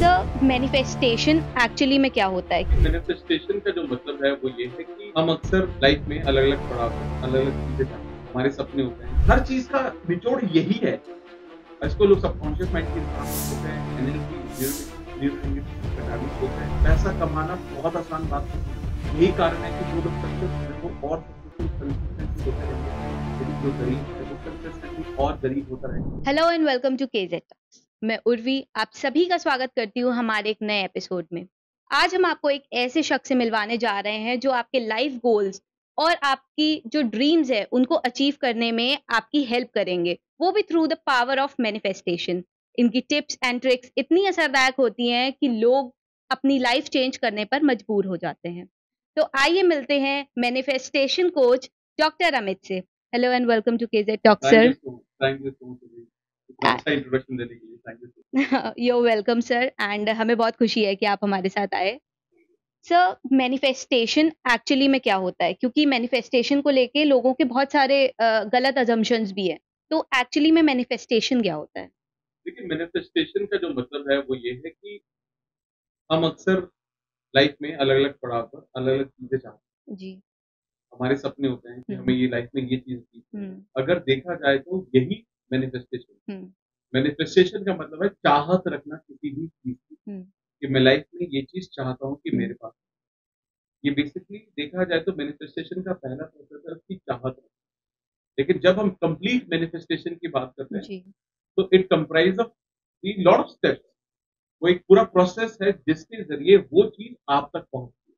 Sir manifestation actually में क्या होता है? मैनिफेस्टेशन का जो मतलब है वो ये है कि हम अक्सर लाइफ में अलग अलग पड़ाव पर अलग अलग चीजें चाहते हैं, हमारे सपने होते हैं, हर चीज का निचोड़ यही है। इसको लोग सबकॉन्शियस माइंड की इंसान होते हैं, एनएलपी होते हैं। पैसा कमाना बहुत आसान बात है, यही कारण है कि जो लोग सक्सेस है वो और कंसिस्टेंटली होते रहते हैं, लेकिन जो गरीब है वो कंसिस्टेंटली और गरीब होता रहेगा। Hello and welcome to KZ talks. मैं उर्वी आप सभी का स्वागत करती हूँ हमारे एक नए एपिसोड में। आज हम आपको एक ऐसे शख्स से मिलवाने जा रहे हैं जो आपके लाइफ गोल्स और आपकी जो ड्रीम्स है उनको अचीव करने में आपकी हेल्प करेंगे, वो भी through the power of manifestation. इनकी टिप्स एंड ट्रिक्स इतनी असरदायक होती हैं कि लोग अपनी लाइफ चेंज करने पर मजबूर हो जाते हैं। तो आइए मिलते हैं मैनिफेस्टेशन कोच डॉक्टर अमित से। Hello and welcome to KZ talk thank you sir. So thank you so much, इतना अच्छा इंट्रोडक्शन देने के लिए thank you so you welcome sir and हमें बहुत खुशी है कि आप हमारे साथ आए। सर मैनिफेस्टेशन एक्चुअली में क्या होता है? क्योंकि मैनिफेस्टेशन को लेके लोगों के बहुत सारे गलत अजम्पशंस भी हैं। तो एक्चुअली में मैनिफेस्टेशन क्या होता है? देखिए, मैनिफेस्टेशन का जो मतलब है वो ये है कि हम अक्सर लाइफ में अलग अलग पड़ाव पर अलग अलग चीजें चाहते हैं, जी। हमारे सपने होते हैं कि हमें ये लाइफ में ये चीज की। हम्म। अगर देखा जाए तो यही मैनिफेस्टेशन हम्म। मैनिफेस्टेशन का मतलब है चाहत रखना किसी भी चीज की, हम्म। कि मैं लाइफ में ये चीज चाहता हूँ कि मेरे पास। ये बेसिकली देखा जाए तो मैनिफेस्टेशन का पहला प्रोसेस है उसकी चाहत रखना। लेकिन जब हम कंप्लीट मैनिफेस्टेशन की बात करते हैं जी। तो it comprise of lot of steps. वो एक पूरा प्रोसेस है जिसके जरिए वो चीज आप तक पहुंचती है।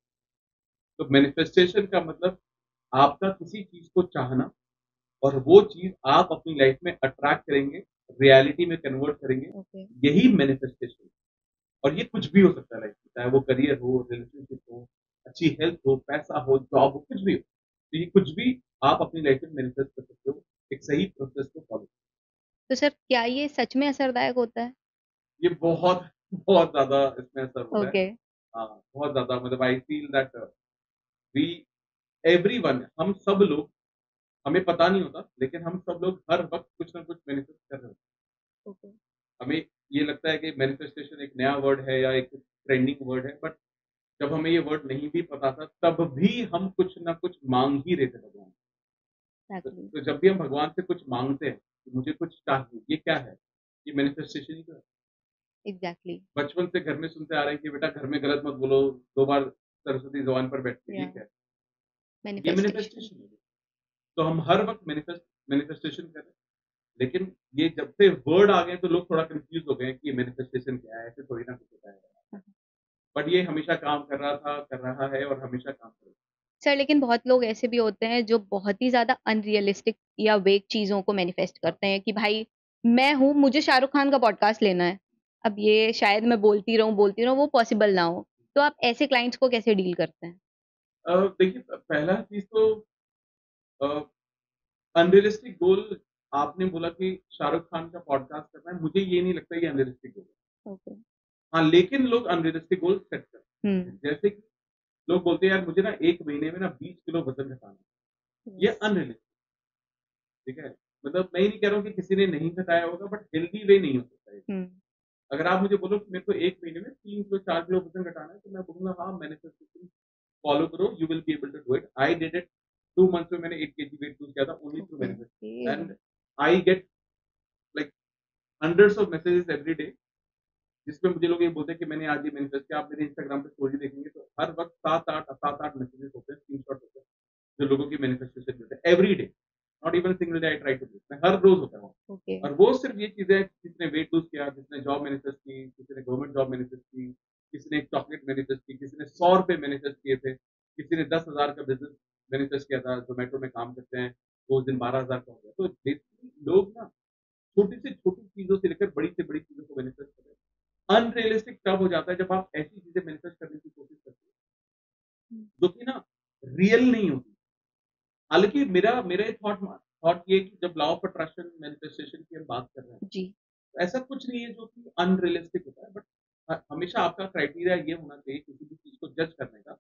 तो मैनिफेस्टेशन का मतलब आपका किसी चीज को चाहना और वो चीज आप अपनी लाइफ में अट्रैक्ट करेंगे, रियलिटी में कन्वर्ट करेंगे। ओके। यही मैनिफेस्टेशन है। और ये कुछ भी हो सकता है लाइफ में, चाहे वो करियर हो, रिलेशनशिप हो, अच्छी हेल्थ हो, पैसा हो, जॉब हो, कुछ भी हो। तो ये कुछ भी आप अपनी लाइफ में मैनिफेस्ट कर सकते हो एक सही प्रोसेस को फॉलो। तो सर क्या ये सच में असरदायक होता है? ये बहुत बहुत ज्यादा इसमें असर होता है। ओके। हाँ, बहुत ज्यादा, मतलब I feel that we everyone, हम सब लोग, हमें पता नहीं होता लेकिन हम सब लोग हर वक्त कुछ ना कुछ मैनिफेस्ट कर रहे होते ओके। हैं। हमें ये लगता है कि मैनिफेस्टेशन एक नया वर्ड है या एक ट्रेंडिंग वर्ड है, बट जब हमें ये वर्ड नहीं भी पता था तब भी हम कुछ ना कुछ मांग ही रहे थे भगवान से। एक्चुअली। तो जब भी हम भगवान से कुछ मांगते हैं कि मुझे कुछ चाहिए, ये क्या है? ये मैनिफेस्टेशन ही तो है। एग्जैक्टली। बचपन से घर में सुनते आ रहे हैं कि बेटा घर में गलत मत बोलो, 2 बार सरस्वती ज़ुबान पर बैठती है, ये या क्या है? ये मैनिफेस्टेशन। मैनिफेस्टेशन है। तो हम हर वक़्त मैनिफेस्टेशन कर रहे हैं। लेकिन ये जब से वर्ड आ गए तो लोग थोड़ा कन्फ्यूज़ हो गए हैं कि मैनिफेस्टेशन क्या है? ऐसे थोड़ी ना कुछ होता है। बट ये हमेशा काम कर रहा था, कर रहा है और हमेशा काम करेगा। सर लेकिन बहुत लोग ऐसे भी होते हैं जो बहुत ही ज़्यादा अनरियलिस्टिक या वेग चीज़ों को मैनिफेस्ट करते हैं कि भाई मैं हूँ, मुझे शाहरुख खान का पॉडकास्ट लेना है। अब ये शायद मैं बोलती रहूँ, वो पॉसिबल ना हो। तो आप ऐसे क्लाइंट्स को कैसे डील करते हैं? देखिए, पहला चीज़ तो अ, अनरियलिस्टिक गोल, आपने बोला कि शाहरुख खान का पॉडकास्ट करना है, मुझे ये नहीं लगता ये अनरियलिस्टिक गोल है। ओके। हाँ, लेकिन लोग अनरियलिस्टिक गोल सेट करते हैं। हुँ। जैसे कि लोग बोलते हैं यार मुझे ना 1 महीने में ना 20 किलो वज़न घटाना है। ये यस। अनरियलिस्टिक, ठीक है? मतलब मैं ये नहीं कह रहा हूँ कि किसी ने नहीं घटाया होगा, बट हेल्दी वे नहीं हो सकता है। हुँ। अगर आप मुझे बोलो कि मेरे को 1 महीने में 3 किलो 4 किलो वज़न घटाना है, तो मैं बोलूँगा हाँ, मैनिफेस्टेशन फॉलो करो, you will be able to do it. I did it. 2 months में मैंने 8 केजी वेट लूज़ किया था only through okay, manifestation, okay. And I get like hundreds of messages every day, जिसमें मुझे लोग ये बोलते हैं कि मैंने आज ये मैनिफेस्ट किया। आप मेरे इंस्टाग्राम पे स्टोरी देखेंगे तो हर वक़्त 7-8 मैसेजेस होते हैं, स्क्रीनशॉट होते हैं, जो लोगों की मैनिफेस्टेशन होते हैं every day. Not even single day I try to do, मैं हर रोज़ होता है वहाँ। ओके। और वो सिर्फ़ ये चीज़ें हैं, किसी ने वेट लूज़ किया, किसी ने जॉब मैनिफेस्ट की, किसी ने गवर्नमेंट जॉब मैनिफेस्ट की, किसी ने एक चॉकलेट मैनिफेस्ट की, किसी ने ₹100 मैनिफेस्ट किए थे, किसी ने 10,000 का बिज़नेस मैनिफेस्ट किया था, ज़ोमैटो में काम करते हैं, तो उस दिन 12,000 का हो गया। तो बेसिकली लोग ना छोटी से छोटी चीज़ों से लेकर बड़ी से बड़ी चीज़ों को मैनिफेस्ट कर रहे हैं। अनरियलिस्टिक तब हो जाता है जब आप ऐसी चीज़ें मैनिफेस्ट करने की कोशिश करते हो, हुँ। जो कि ना रियल नहीं होती। हालाँकि मेरा मेरा ये थॉट ये है कि जब लॉ ऑफ अट्रैक्शन मैनिफेस्टेशन की हम बात कर रहे हैं, जी। तो ऐसा कुछ नहीं है जो कि अनरियलिस्टिक होता है, बट हमेशा आपका क्राइटेरिया ये होना चाहिए किसी भी चीज़ को जज करने का,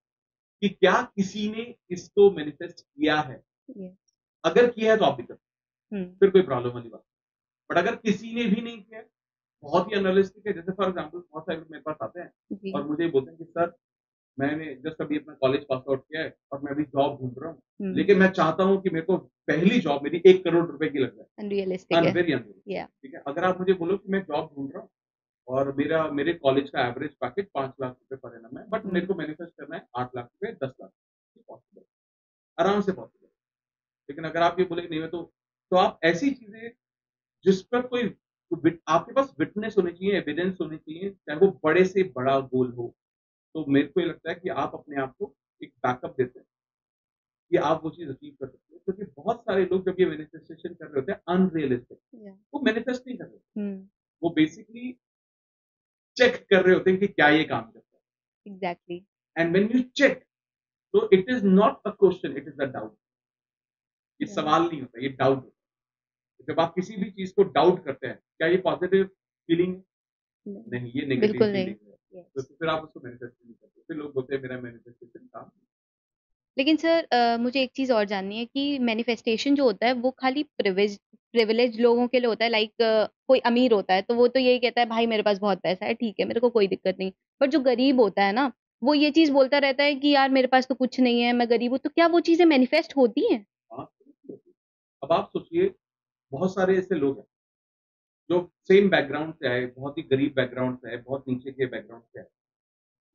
कि क्या किसी ने इसको मैनिफेस्ट किया है? यस। अगर किया है तो आप भी करो, हुँ। फिर कोई प्रॉब्लम वाली बात। बट अगर किसी ने भी नहीं किया है, बहुत ही अनरियलिस्टिक है। जैसे फॉर एग्जांपल बहुत सारे लोग मेरे पास आते हैं जी। और मुझे बोलते हैं कि सर मैंने जस्ट अभी अपना कॉलेज पास आउट किया है और मैं अभी जॉब ढूँढ रहा हूँ, लेकिन मैं चाहता हूँ कि मेरे को पहली जॉब मेरी 1 करोड़ रुपए की लग जाए। अनरियलिस्टिक है। वेरी अनरियलिस्टिक, या ठीक है? अगर आप मुझे बोलो कि मैं जॉब ढूँढ रहा हूँ और मेरे कॉलेज का एवरेज पैकेज 5 लाख रुपए पर एनम है, बट मेरे को मैनिफेस्ट करना है 8 लाख रुपए, 10 लाख, पॉसिबल है, आराम से पॉसिबल है। लेकिन अगर आप ये बोले कि नहीं मैं तो आप ऐसी चीज़ें जिस पर कोई आपके पास विटनेस होनी चाहिए, एविडेंस होनी चाहिए, चाहे वो बड़े से बड़ा गोल हो। तो मेरे को ये लगता है कि आप अपने आप को एक बैकअप देते हैं कि आप वो चीज़ अचीव कर सकते हो। क्योंकि बहुत सारे लोग जब ये मैनिफेस्टेशन कर रहे होते हैं अनरियलिस्टिक, या वो मैनिफेस्ट नहीं कर रहे, वो बेसिकली चेक कर रहे होते हैं कि क्या ये काम करता एग्जैक्टली। है। एंड व्हेन यू चेक, तो it is not a question, it is a doubt. ये या सवाल नहीं होता, ये डाउट होता है। जब आप किसी भी चीज़ को डाउट करते हैं, क्या ये पॉजिटिव फीलिंग है? नहीं, ये नेगेटिव बिल्कुल नहीं। फीलिंग है। तो यस। फिर आप उसको मैनिफेस्ट नहीं करते। फिर लोग बोलते हैं मेरा मैनिफेस्टेशन काम नहीं। लेकिन सर मुझे एक चीज़ और जाननी है कि मैनिफेस्टेशन जो होता है वो खाली प्रिविलेज लोगों के लिए होता है, लाइक कोई अमीर होता है तो वो तो यही कहता है भाई मेरे पास बहुत पैसा है, ठीक है, मेरे को कोई दिक्कत नहीं। बट जो गरीब होता है ना, वो ये चीज़ बोलता रहता है कि यार मेरे पास तो कुछ नहीं है, मैं गरीब हूँ। तो क्या वो चीज़ें मैनिफेस्ट होती हैं? हाँ, बिल्कुल होती है। अब आप सोचिए, बहुत सारे ऐसे लोग हैं जो सेम बैकग्राउंड से आए, बहुत ही गरीब बैकग्राउंड से आए, बहुत नीचे के बैकग्राउंड से आए।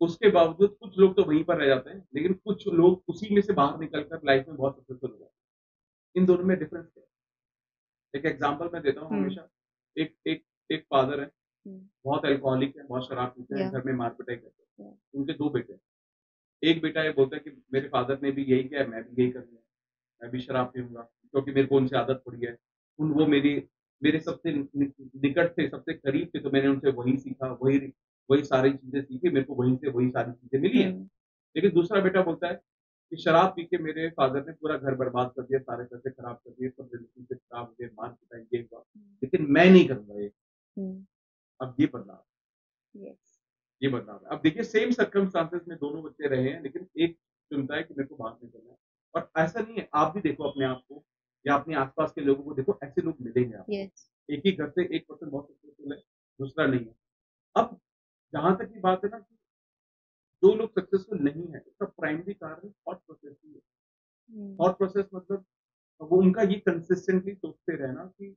उसके बावजूद कुछ लोग तो वहीं पर रह जाते हैं, लेकिन कुछ लोग उसी में से बाहर निकल कर लाइफ में बहुत सक्सेसफुल हो जाते हैं। इन दोनों में डिफरेंस क्या है? एक एग्ज़ाम्पल मैं देता हूँ हुँ, हमेशा। एक एक एक फादर है, हुँ, बहुत अल्कोहलिक है, बहुत शराब पीते हैं, या घर में मार-पिटाई करते या हैं। उनके 2 बेटे हैं। एक बेटा ये बोलता है कि मेरे फादर ने भी यही किया है, मैं भी यही करूँगा। मैं भी शराब पीऊँगा, क्योंकि मेरे को उनसे आदत पड़ी है। वो मेरे सबसे निकट थे, सबसे करीब थे, तो मैंने उनसे वही सीखा, वही वही सारी चीज़ें सीखी, मेरे को वहीं से वही सारी चीज़ें मिली हैं। हुँ, लेकिन दूसरा बेटा बोलता है कि शराब पी के मेरे फादर ने पूरा घर बर्बाद कर दिया, सारे पैसे खराब कर दिए, सब रिलेशनशिप खराब हो गए, मार-पिटाई ये हुआ, लेकिन मैं नहीं करूँगा ये। हुँ, अब ये बदलाव यस, ये बदलाव है। अब देखिए सेम सर्कमस्टेंसेस में दोनों बच्चे रहे हैं, लेकिन एक चुनता है कि मेरे को बाहर निकलना है। और ऐसा नहीं है, आप भी देखो अपने आप को या अपने आस-पास के लोगों को देखो, ऐसे लोग मिलेंगे आपको। यस, एक ही घर से एक पर्सन बहुत सक्सेसफुल है, दूसरा नहीं है। अब जहाँ तक की बात है ना कि जो लोग सक्सेसफुल नहीं है, उसका प्राइमरी कारण थॉट प्रोसेस ही है। हुँ, थॉट प्रोसेस मतलब वो उनका ये कंसिस्टेंटली सोचते रहना कि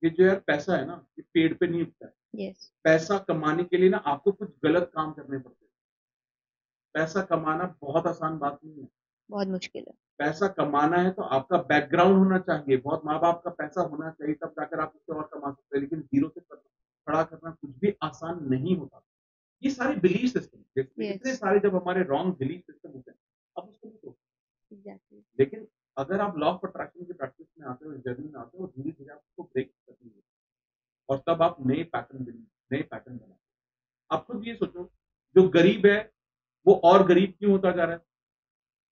ये जो यार पैसा है ना, ये पेड़ पे नहीं उगता है। यस, पैसा कमाने के लिए ना आपको कुछ गलत काम करने पड़ते हैं। पैसा कमाना बहुत आसान बात नहीं है। बहुत मुश्किल है। पैसा कमाना है तो आपका बैकग्राउंड होना चाहिए, बहुत माँ-बाप का पैसा होना चाहिए, तब जाकर आप उससे और कमा सकते हैं, लेकिन ज़ीरो से खड़ा करना कुछ भी आसान नहीं होता। ये सारे बिलीफ सिस्टम बेसिकली इतने यस, सारे जब हमारे रॉन्ग बिलीफ सिस्टम होते हैं, आप उसको नहीं सोचते। एग्ज़ैक्टली, लेकिन अगर आप लॉ ऑफ अट्रैक्शन की प्रैक्टिस में आते हो, इस जर्नी में आते हो, धीरे-धीरे आप उसको ब्रेक करेंगे और तब आप नए पैटर्न बनाते हो। आप खुद ये सोचो, जो गरीब है, वो और गरीब क्यों होता जा रहा है?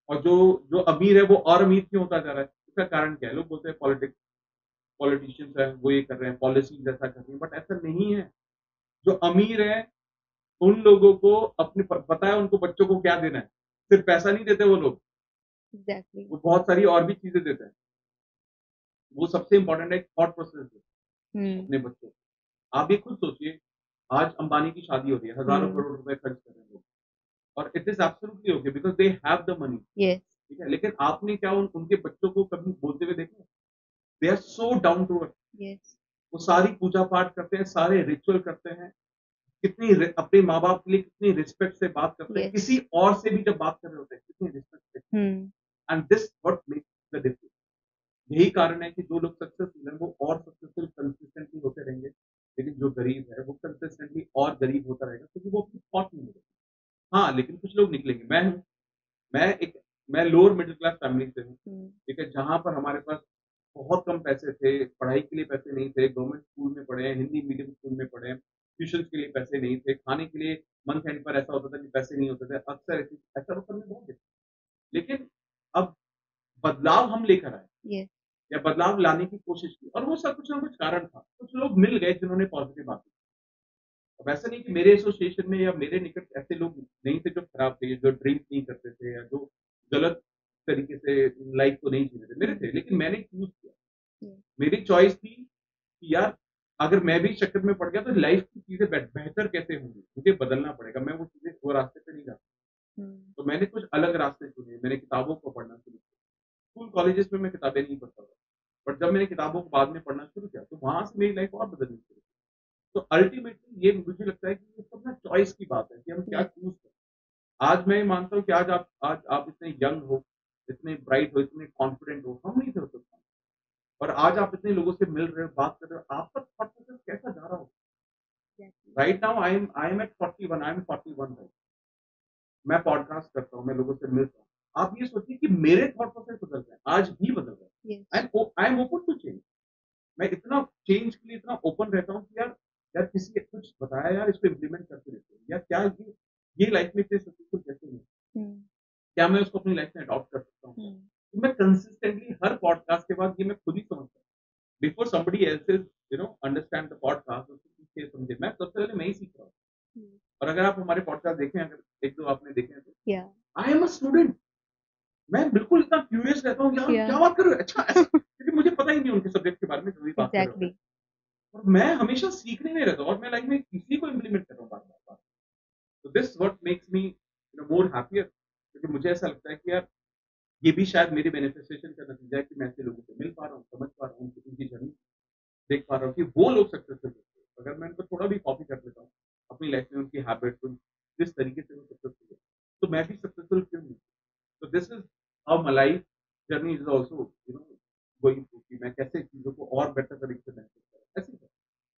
और जो जो अमीर है वो और अमीर क्यों होता जा रहा है? इसका कारण क्या है? लोग बोलते हैं पॉलिटिशियंस हैं, वो ये कर रहे हैं, पॉलिसीज़ ऐसा कर रही हैं, बट ऐसा नहीं है। जो अमीर हैं, उन लोगों को अपने पता है उनको बच्चों को क्या देना है। सिर्फ पैसा नहीं देते वो लोग, एग्ज़ैक्टली, वो बहुत सारी और भी चीज़ें देते हैं। वो सबसे इम्पोर्टेंट है थॉट प्रोसेस है हुँ, अपने बच्चों को। आप भी खुद सोचिए, आज अंबानी की शादी हो रही है, हज़ारों हुँ, करोड़ रुपए खर्च कर रहे हैं लोग और it is absolutely okay because they have the money, yes, ठीक है? लेकिन आपने क्या उनके बच्चों को कभी बोलते हुए देखा है? They are so down to earth. Yes, वो सारी पूजा-पाठ करते हैं, सारे रिचुअल करते हैं, कितनी अपने माँ-बाप के लिए कितनी रिस्पेक्ट से बात करते हैं, यस, किसी और से भी जब बात कर रहे होते हैं, कितनी रिस्पेक्ट से हुँ, and this what makes the difference. यही कारण है कि जो लोग सक्सेसफुल हैं, वो और सक्सेसफुल कंसिस्टेंटली होते रहेंगे, लेकिन जो गरीब है, वो कंसिस्टेंटली और गरीब होता रहेगा क्योंकि वो अपनी थॉट नहीं बदलते। हाँ, लेकिन कुछ लोग निकलेंगे, मैं हूँ, मैं एक मैं लोअर मिडल क्लास फैमिली से हूँ, हुँ, ठीक है? जहाँ पर हमारे पास बहुत कम पैसे थे, पढ़ाई के लिए पैसे नहीं थे, गवर्नमेंट स्कूल में पढ़े हैं, हिंदी मीडियम स्कूल में पढ़े हैं, ट्यूशन्स के लिए पैसे नहीं थे, खाने के लिए मंथ एंड पर ऐसा होता था कि पैसे नहीं होते थे, अक्सर ऐसा तो करने बहुत देखा। लेकिन अब बदलाव हम लेकर आए यस, या बदलाव लाने की कोशिश की और वो सब कुछ ना कुछ कारण था। कुछ लोग मिल गए जिन्होंने पॉज़िटिव बातें की। अब ऐसा नहीं कि मेरे एसोसिएशन में या मेरे निकट ऐसे लोग नहीं थे जो खराब थे, जो ड्रिंक नहीं करते थे या जो गलत तरीके से लाइफ को नहीं जी रहे थे। मेरे थे, लेकिन मैंने चूज़ किया। यस, मेरी चॉइस थी कि यार अगर मैं भी चक्कर में पड़ गया तो लाइफ की चीजें बेहतर कैसे होंगी, मुझे बदलना पड़ेगा, मैं वो चीजें वो रास्ते पे नहीं जा सकता। हम्म, तो मैंने कुछ अलग रास्ते चुने, मैंने किताबों को पढ़ना शुरू किया। स्कूल कॉलेजेस में मैं किताबें नहीं पढ़ता था, बट जब मैंने किताबों को बाद में पढ़ना शुरू किया तो वहां से मेरी लाइफ और बदलनी शुरू हुई। तो अल्टीमेटली ये मुझे लगता है कि ये सब ना चॉइस की बात है कि हम क्या yes, चूज करें। आज मैं मानता हूँ कि आज आप इतने यंग हो, इतने ब्राइट हो, इतने कॉन्फिडेंट हो, हम नहीं थे उस वक्त। और आज आप इतने लोगों से मिल रहे हो, बात कर रहे हो, आपका थॉट प्रोसेस कैसा जा रहा हो। exactly. Right now I am at 41, I am 41 right. मैं पॉडकास्ट करता हूँ, मैं लोगों से मिलता हूँ। आप ये सोचिए कि मेरे थॉट प्रोसेस बदल रहे हैं, आज भी बदल रहे हैं। Yes. I am open to change. मैं इतना चेंज के लिए इतना ओपन रहता हूँ कि यार यार किसी ने कुछ बताया, यार इसको इम्प्लीमेंट करके देखते हैं, या क्या ये लाइफ में इतने सक्सेसफुल कैसे हुए, हम्म, क्या मैं उसको अपनी लाइफ में अडॉप्ट कर सकता हूँ। हम्म, तो मैं कंसिस्टेंटली हर पॉडकास्ट के बाद ये मैं खुद ही समझता हूँ, before somebody else understand the podcast, उसको पीछे समझे, मैं सबसे पहले मैं ही सीख रहा हूँ। हम्म, और अगर आप हमारे पॉडकास्ट देखें, अगर एक दो आपने देखे हैं तो yeah, I am a student. मैं बिल्कुल इतना क्यूरियस रहता हूँ, यार yeah. क्या बात कर रहे हो, अच्छा ऐसा, क्योंकि मुझे पता ही नहीं उनके सब्जेक्ट के बारे में जो भी बात कर रहे होते हैं। Exactly. और मैं हमेशा सीखने में रहता हूँ और मैं लाइफ में किसी को इम्प्लीमेंट कर रहा हूँ बार बार। तो this what makes me more happier, क्योंकि मुझे ऐसा लगता है कि यार ये भी शायद मेरे मैनिफेस्टेशन का नतीजा है कि मैं ऐसे लोगों से मिल पा रहा हूँ, समझ पा रहा हूँ, उनकी जर्नी देख पा रहा हूँ कि वो लोग सक्सेसफुल होते हैं। अगर मैं उनको थोड़ा भी कॉपी कर लेता हूँ अपनी लाइफ में, उनकी हैबिट्स, जिस तरीके से वो सक्सेसफुल है, तो मैं भी सक्सेसफुल क्यों नहीं। तो this is how my life journey is also going through, कि मैं कैसे चीज़ों को और बेटर तरीके से मैनेज करूँ। ऐसे ही है।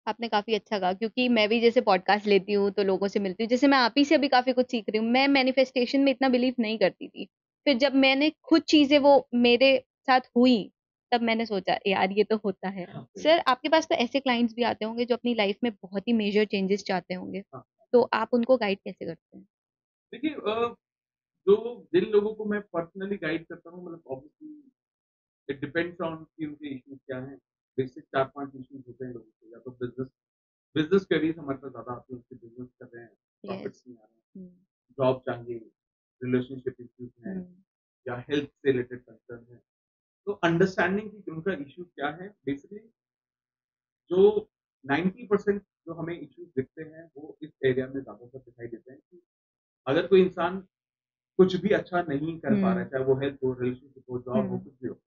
आपने काफी अच्छा कहा, क्योंकि मैं भी जैसे पॉडकास्ट लेती हूँ तो लोगों से मिलती हूँ, जैसे मैं आप ही से अभी काफी कुछ सीख रही हूँ। मैं मैनिफेस्टेशन में इतना बिलीव नहीं करती थी, फिर जब मैंने खुद चीजें वो मेरे साथ हुई, तब मैंने सोचा यार ये तो होता है। हाँ, सही सर है। आपके पास तो ऐसे क्लाइंट्स भी आते होंगे जो अपनी लाइफ में बहुत ही मेजर चेंजेस चाहते होंगे, हाँ, तो आप उनको गाइड कैसे करते हैं? देखिए जो जिन लोगों को मैं पर्सनली गाइड करता हूँ, मतलब ऑब्वियसली इट डिपेंड्स ऑन कि उनके इश्यूज क्या हैं। बेसिक 4-5 इश्यूज होते हैं लोगों के, या तो बिज़नेस बिज़नेस क्वेरीज हमारे पास ज़्यादा आती है, उसके बिज़नेस कर रहे हैं, यस। प्रॉफिट्स नहीं आ रहे हैं, जॉब चाहिए, रिलेशनशिप इश्यूज हैं, हम्म, या हेल्थ से रिलेटेड कंसर्न है। तो अंडरस्टैंडिंग कि उनका इश्यू क्या है, बेसिकली जो 90% जो हमें इश्यूज दिखते हैं वो इस एरिया में ज़्यादातर दिखाई देते हैं कि अगर कोई इंसान कुछ भी अच्छा नहीं कर पा रहा है, हम्म, चाहे वो हेल्थ हो, रिलेशनशिप हो, जॉब हो, हम्म, कुछ भी हो,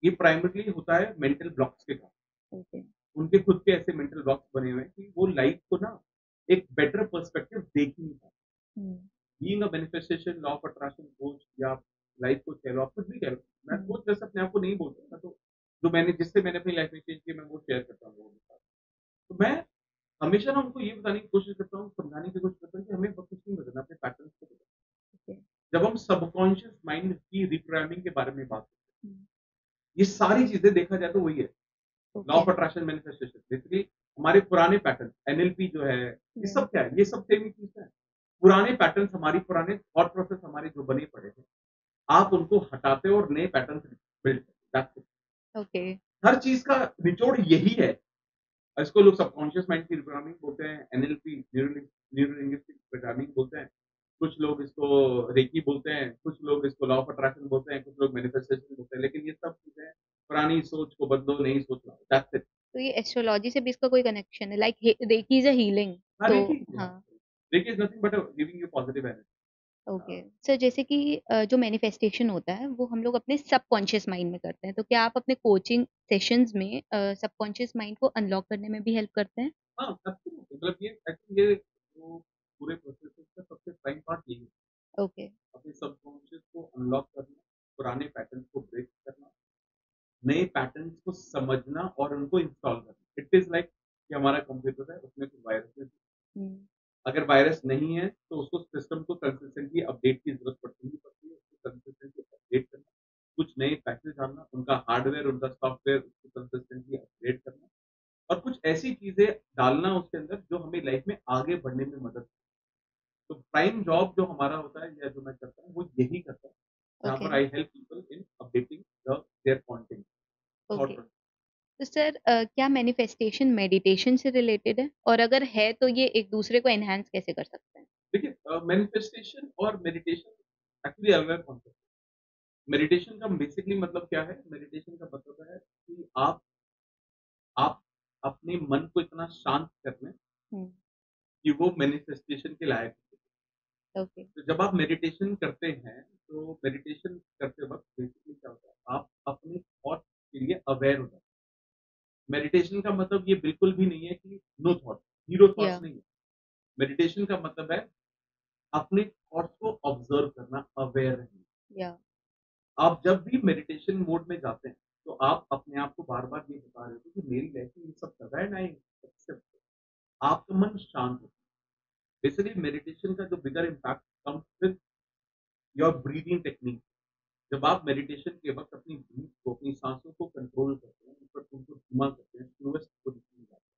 ये प्राइमरीली होता है मेंटल ब्लॉक्स के कारण। ओके, उनके खुद के ऐसे मेंटल ब्लॉक्स बने हुए हैं कि वो लाइफ को ना एक बेटर पर्सपेक्टिव देख ही नहीं पाते। Hmm, being a manifestation law of attraction coach, या लाइफ कोच कह लो, आप कुछ भी कह लो, मैं हम्म, कोच जैसे अपने आप को नहीं बोलता, मैं तो जो मैंने जिससे मैंने अपनी लाइफ में चेंज किया मैं वो शेयर करता हूँ लोगों के साथ। तो मैं हमेशा ना उनको ये बताने की कोशिश करता हूँ, समझाने की कोशिश करता हूँ कि हमें बस कुछ नहीं बदलना, अपने पैटर्न्स को बदलना। ओके, जब हम सबकॉन्शियस माइंड की रिप्रोग्रामिंग के बारे में बात करते हैं, हम्म, ये सारी चीजें देखा जाए तो वही है। Law okay, of attraction, manifestation, basically हमारे पुराने पैटर्न, एनएलपी जो है, ये या, सब क्या है, ये सब सेम ही चीज है। पुराने पैटर्न, हमारी पुराने थॉट प्रोसेस हमारे जो बने पड़े हैं, आप उनको हटाते हो और नए पैटर्न बिल्ड करते हो। ओके, हर चीज का निचोड़ यही है। इसको लोग सबकॉन्शियस माइंड की प्रोग्रामिंग बोलते हैं, एनएलपी, न्यूरो लिंग्विस्टिक प्रोग्रामिंग बोलते हैं, कुछ लोग इसको रेकी बोलते हैं, कुछ लोग इसको लॉ ऑफ अट्रैक्शन बोलते हैं, कुछ लोग मैनिफेस्टेशन बोलते हैं, लेकिन ये सब चीजें पुरानी सोच को बदलो, नई सोच लाओ, दैट्स इट। तो ये एस्ट्रोलॉजी से भी इसका कोई कनेक्शन है, like reiki is a healing? हाँ, तो रेकी, हाँ, reiki is nothing but giving you positive energy. Okay. Sir जैसे कि जो मैनिफेस्टेशन होता है वो हम लोग अपने सबकॉन्शियस माइंड में करते हैं, तो क्या आप अपने कोचिंग सेशंस में सबकॉन्शियस माइंड को अनलॉक करने में भी हेल्प करते हैं? हाँ, एब्सोल्युटली, मतलब ये एक्चुअली ये जो पूरे प्रोसेस का सबसे प्राइम पार्ट यही है, ओके, अपने सबकॉन्शियस को अनलॉक करना, पुराने पैटर्न्स को ब्रेक करना, नए पैटर्न्स को समझना और उनको इंस्टॉल करना। इट इज लाइक कि हमारा कंप्यूटर है, उसमें कुछ वायरसेस, हम्म, अगर वायरस नहीं है तो उसको सिस्टम को कंसिस्टेंटली अपडेट की जरूरत पड़ती ही पड़ती है, उसको कंसिस्टेंटली अपडेट करना, कुछ नए पैकेज डालना, उनका हार्डवेयर, उनका सॉफ्टवेयर, उसको कंसिस्टेंटली अपडेट करना, और कुछ ऐसी चीजें डालना उसके अंदर जो हमें लाइफ में आगे बढ़ने में मदद। तो प्राइम जॉब जो हमारा होता है या जो मैं करता हूँ वो यही करता है, जहाँ ओके, पर I help people in updating their content, thought okay. Process. तो सर क्या मैनिफेस्टेशन मेडिटेशन से रिलेटेड है, और अगर है तो ये एक दूसरे को एनहांस कैसे कर सकते हैं? देखिए मैनिफेस्टेशन और मेडिटेशन एक्चुअली अलग अलग कॉन्सेप्ट है। मेडिटेशन का बेसिकली मतलब क्या है, मेडिटेशन का मतलब है कि आप अपने मन को इतना शांत कर लें कि वो मैनिफेस्टेशन के लायक हो। ओके। तो जब आप मेडिटेशन करते हैं, तो मेडिटेशन करते वक़्त बेसिकली क्या होता है, आप अपने थॉट्स के लिए अवेयर हो जाते हैं। मेडिटेशन का मतलब ये बिल्कुल भी नहीं है कि नो थॉट, ज़ीरो या थॉट्स नहीं है। मेडिटेशन का मतलब है अपने थॉट्स को ऑब्ज़र्व करना, अवेयर रहना। या आप जब भी मेडिटेशन मोड में जाते हैं, तो आप अपने आप को बार-बार ये बता रहे हो कि मेरी लाइफ में ये सब कर रहा है ना, ये एक्सेप्ट। आपका मन शांत होता है। बेसिकली मेडिटेशन का जो bigger impact comes with your breathing technique. जब आप मेडिटेशन के वक़्त अपनी ब्रीथ को, अपनी सांसों को कंट्रोल करते हैं, ऊपर उनको धीमा करते हैं, स्लोएस्ट पोज़ीशन में जाते हैं।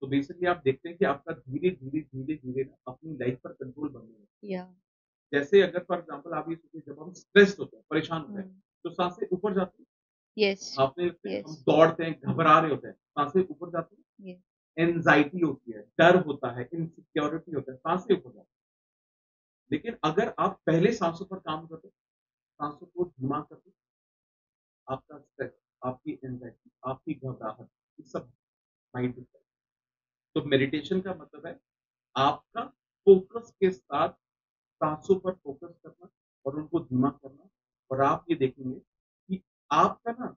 तो बेसिकली आप देखते हैं कि आपका धीरे-धीरे, धीरे-धीरे ना अपनी लाइफ पर कंट्रोल बनने लगता है। या जैसे अगर फॉर एग्ज़ाम्पल आप ये सोचिए, जब हम स्ट्रेस्ड होते हैं, परेशान होते हैं, तो साँसें ऊपर जाती हैं। यस आपने लगता है हम यस दौड़ते हैं, घबरा रहे होते हैं, साँसें ऊपर जाती हैं। यस एंग्ज़ायटी होती है, डर होता है, इनसिक्योरिटी होता है, साँसें ऊपर जाती हैं। लेकिन अगर आप पहले साँसों पर काम करो, साँसों को धीमा कर दो, आपका स्ट्रेस, आपकी एंग्ज़ायटी, आपकी घबराहट, ये सब माइंड में चले। तो मेडिटेशन का मतलब है आपका फ़ोकस के साथ साँसों पर फ़ोकस करना और उनको धीमा करना। और आप ये देखेंगे कि आपका ना,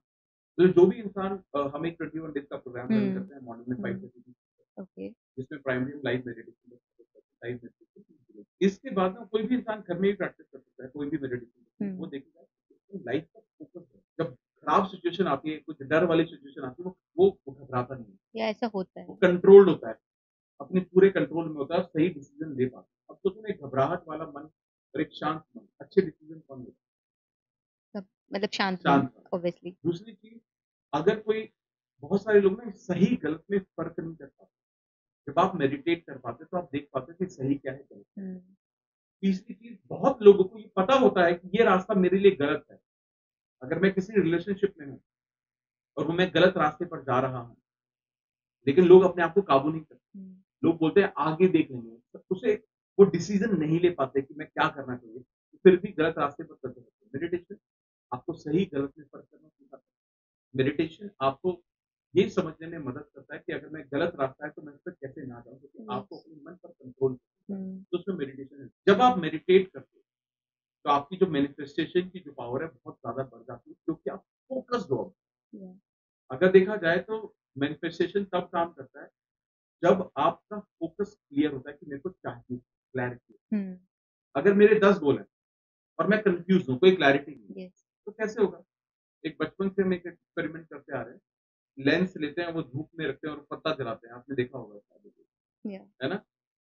तो जो भी इंसान हम एक 21 डेज़ का प्रोग्राम रन करते हैं मॉर्निंग में 5:30 की, ओके जिसमें primary live meditation live meditation. इसके बाद ना कोई भी इंसान घर में भी प्रैक्टिस कर सकता है, कोई भी मेडिटेशन वो देखेगा कि लाइफ का फोकस है। जब खराब सिचुएशन आती है, कुछ डर वाली सिचुएशन आती है, वो घबराता नहीं है, या ऐसा होता वो है कंट्रोल्ड होता है, अपने पूरे कंट्रोल में होता है और सही डिसीजन ले पाता है। अब सोचो ना, एक घबराहट वाला मन और एक शांत मन, अच्छे डिसीजन कौन लेता सब मतलब शांत है? मन शांत मन। ऑब्वियसली दूसरी चीज़, अगर कोई, बहुत सारे लोग ना सही गलत में फ़र्क नहीं कर पाते। जब आप मेडिटेट कर पाते, तो आप देख पाते हो कि सही क्या है, गलत क्या है। तीसरी चीज़, बहुत लोगों को ये पता होता है कि ये रास्ता मेरे लिए गलत है। अगर मैं किसी रिलेशनशिप में हूँ और वो मैं गलत रास्ते पर जा रहा हूँ, लेकिन लोग अपने आप को काबू नहीं करते। लोग बोलते हैं आगे देख लेंगे। तो उसे वो डिसीज़न नहीं ले पाते कि मैं क्या करना चाहिए, तो फिर भी गलत रास्ते पर चलते रहते हैं। मेडिटेशन आपको सही गलत में फ़र्क करना सिखाता है। मेडिटेशन आपको ये समझने में मदद करता है कि अगर मैं गलत रास्ता है, तो मैं उस पर कैसे ना जाऊँ, क्योंकि आपको यस अपने मन पर कंट्रोल करना है। तो उसमें मेडिटेशन है। जब आप मेडिटेट करते हो, तो आपकी जो मैनिफेस्टेशन की जो पावर है, बहुत ज़्यादा बढ़ जाती है, क्योंकि आप फ़ोकस्ड हो। अगर देखा जाए तो मैनिफेस्टेशन तब काम करता है, जब आपका फ़ोकस क्लियर होता है कि मेरे को चाहिए, क्लैरिटी। अगर मेरे 10 गोल हैं और मैं कन्फ्यूज़ हूँ, कोई क्लैरिटी नहीं है, यस तो कैसे होगा? एक बचपन से हम एक एक्सपेरिमेंट करते आ रहे हैं, लेंस लेते हैं, वो धूप में रखते हैं और पत्ता जलाते हैं, आपने देखा होगा शायद, या है ना?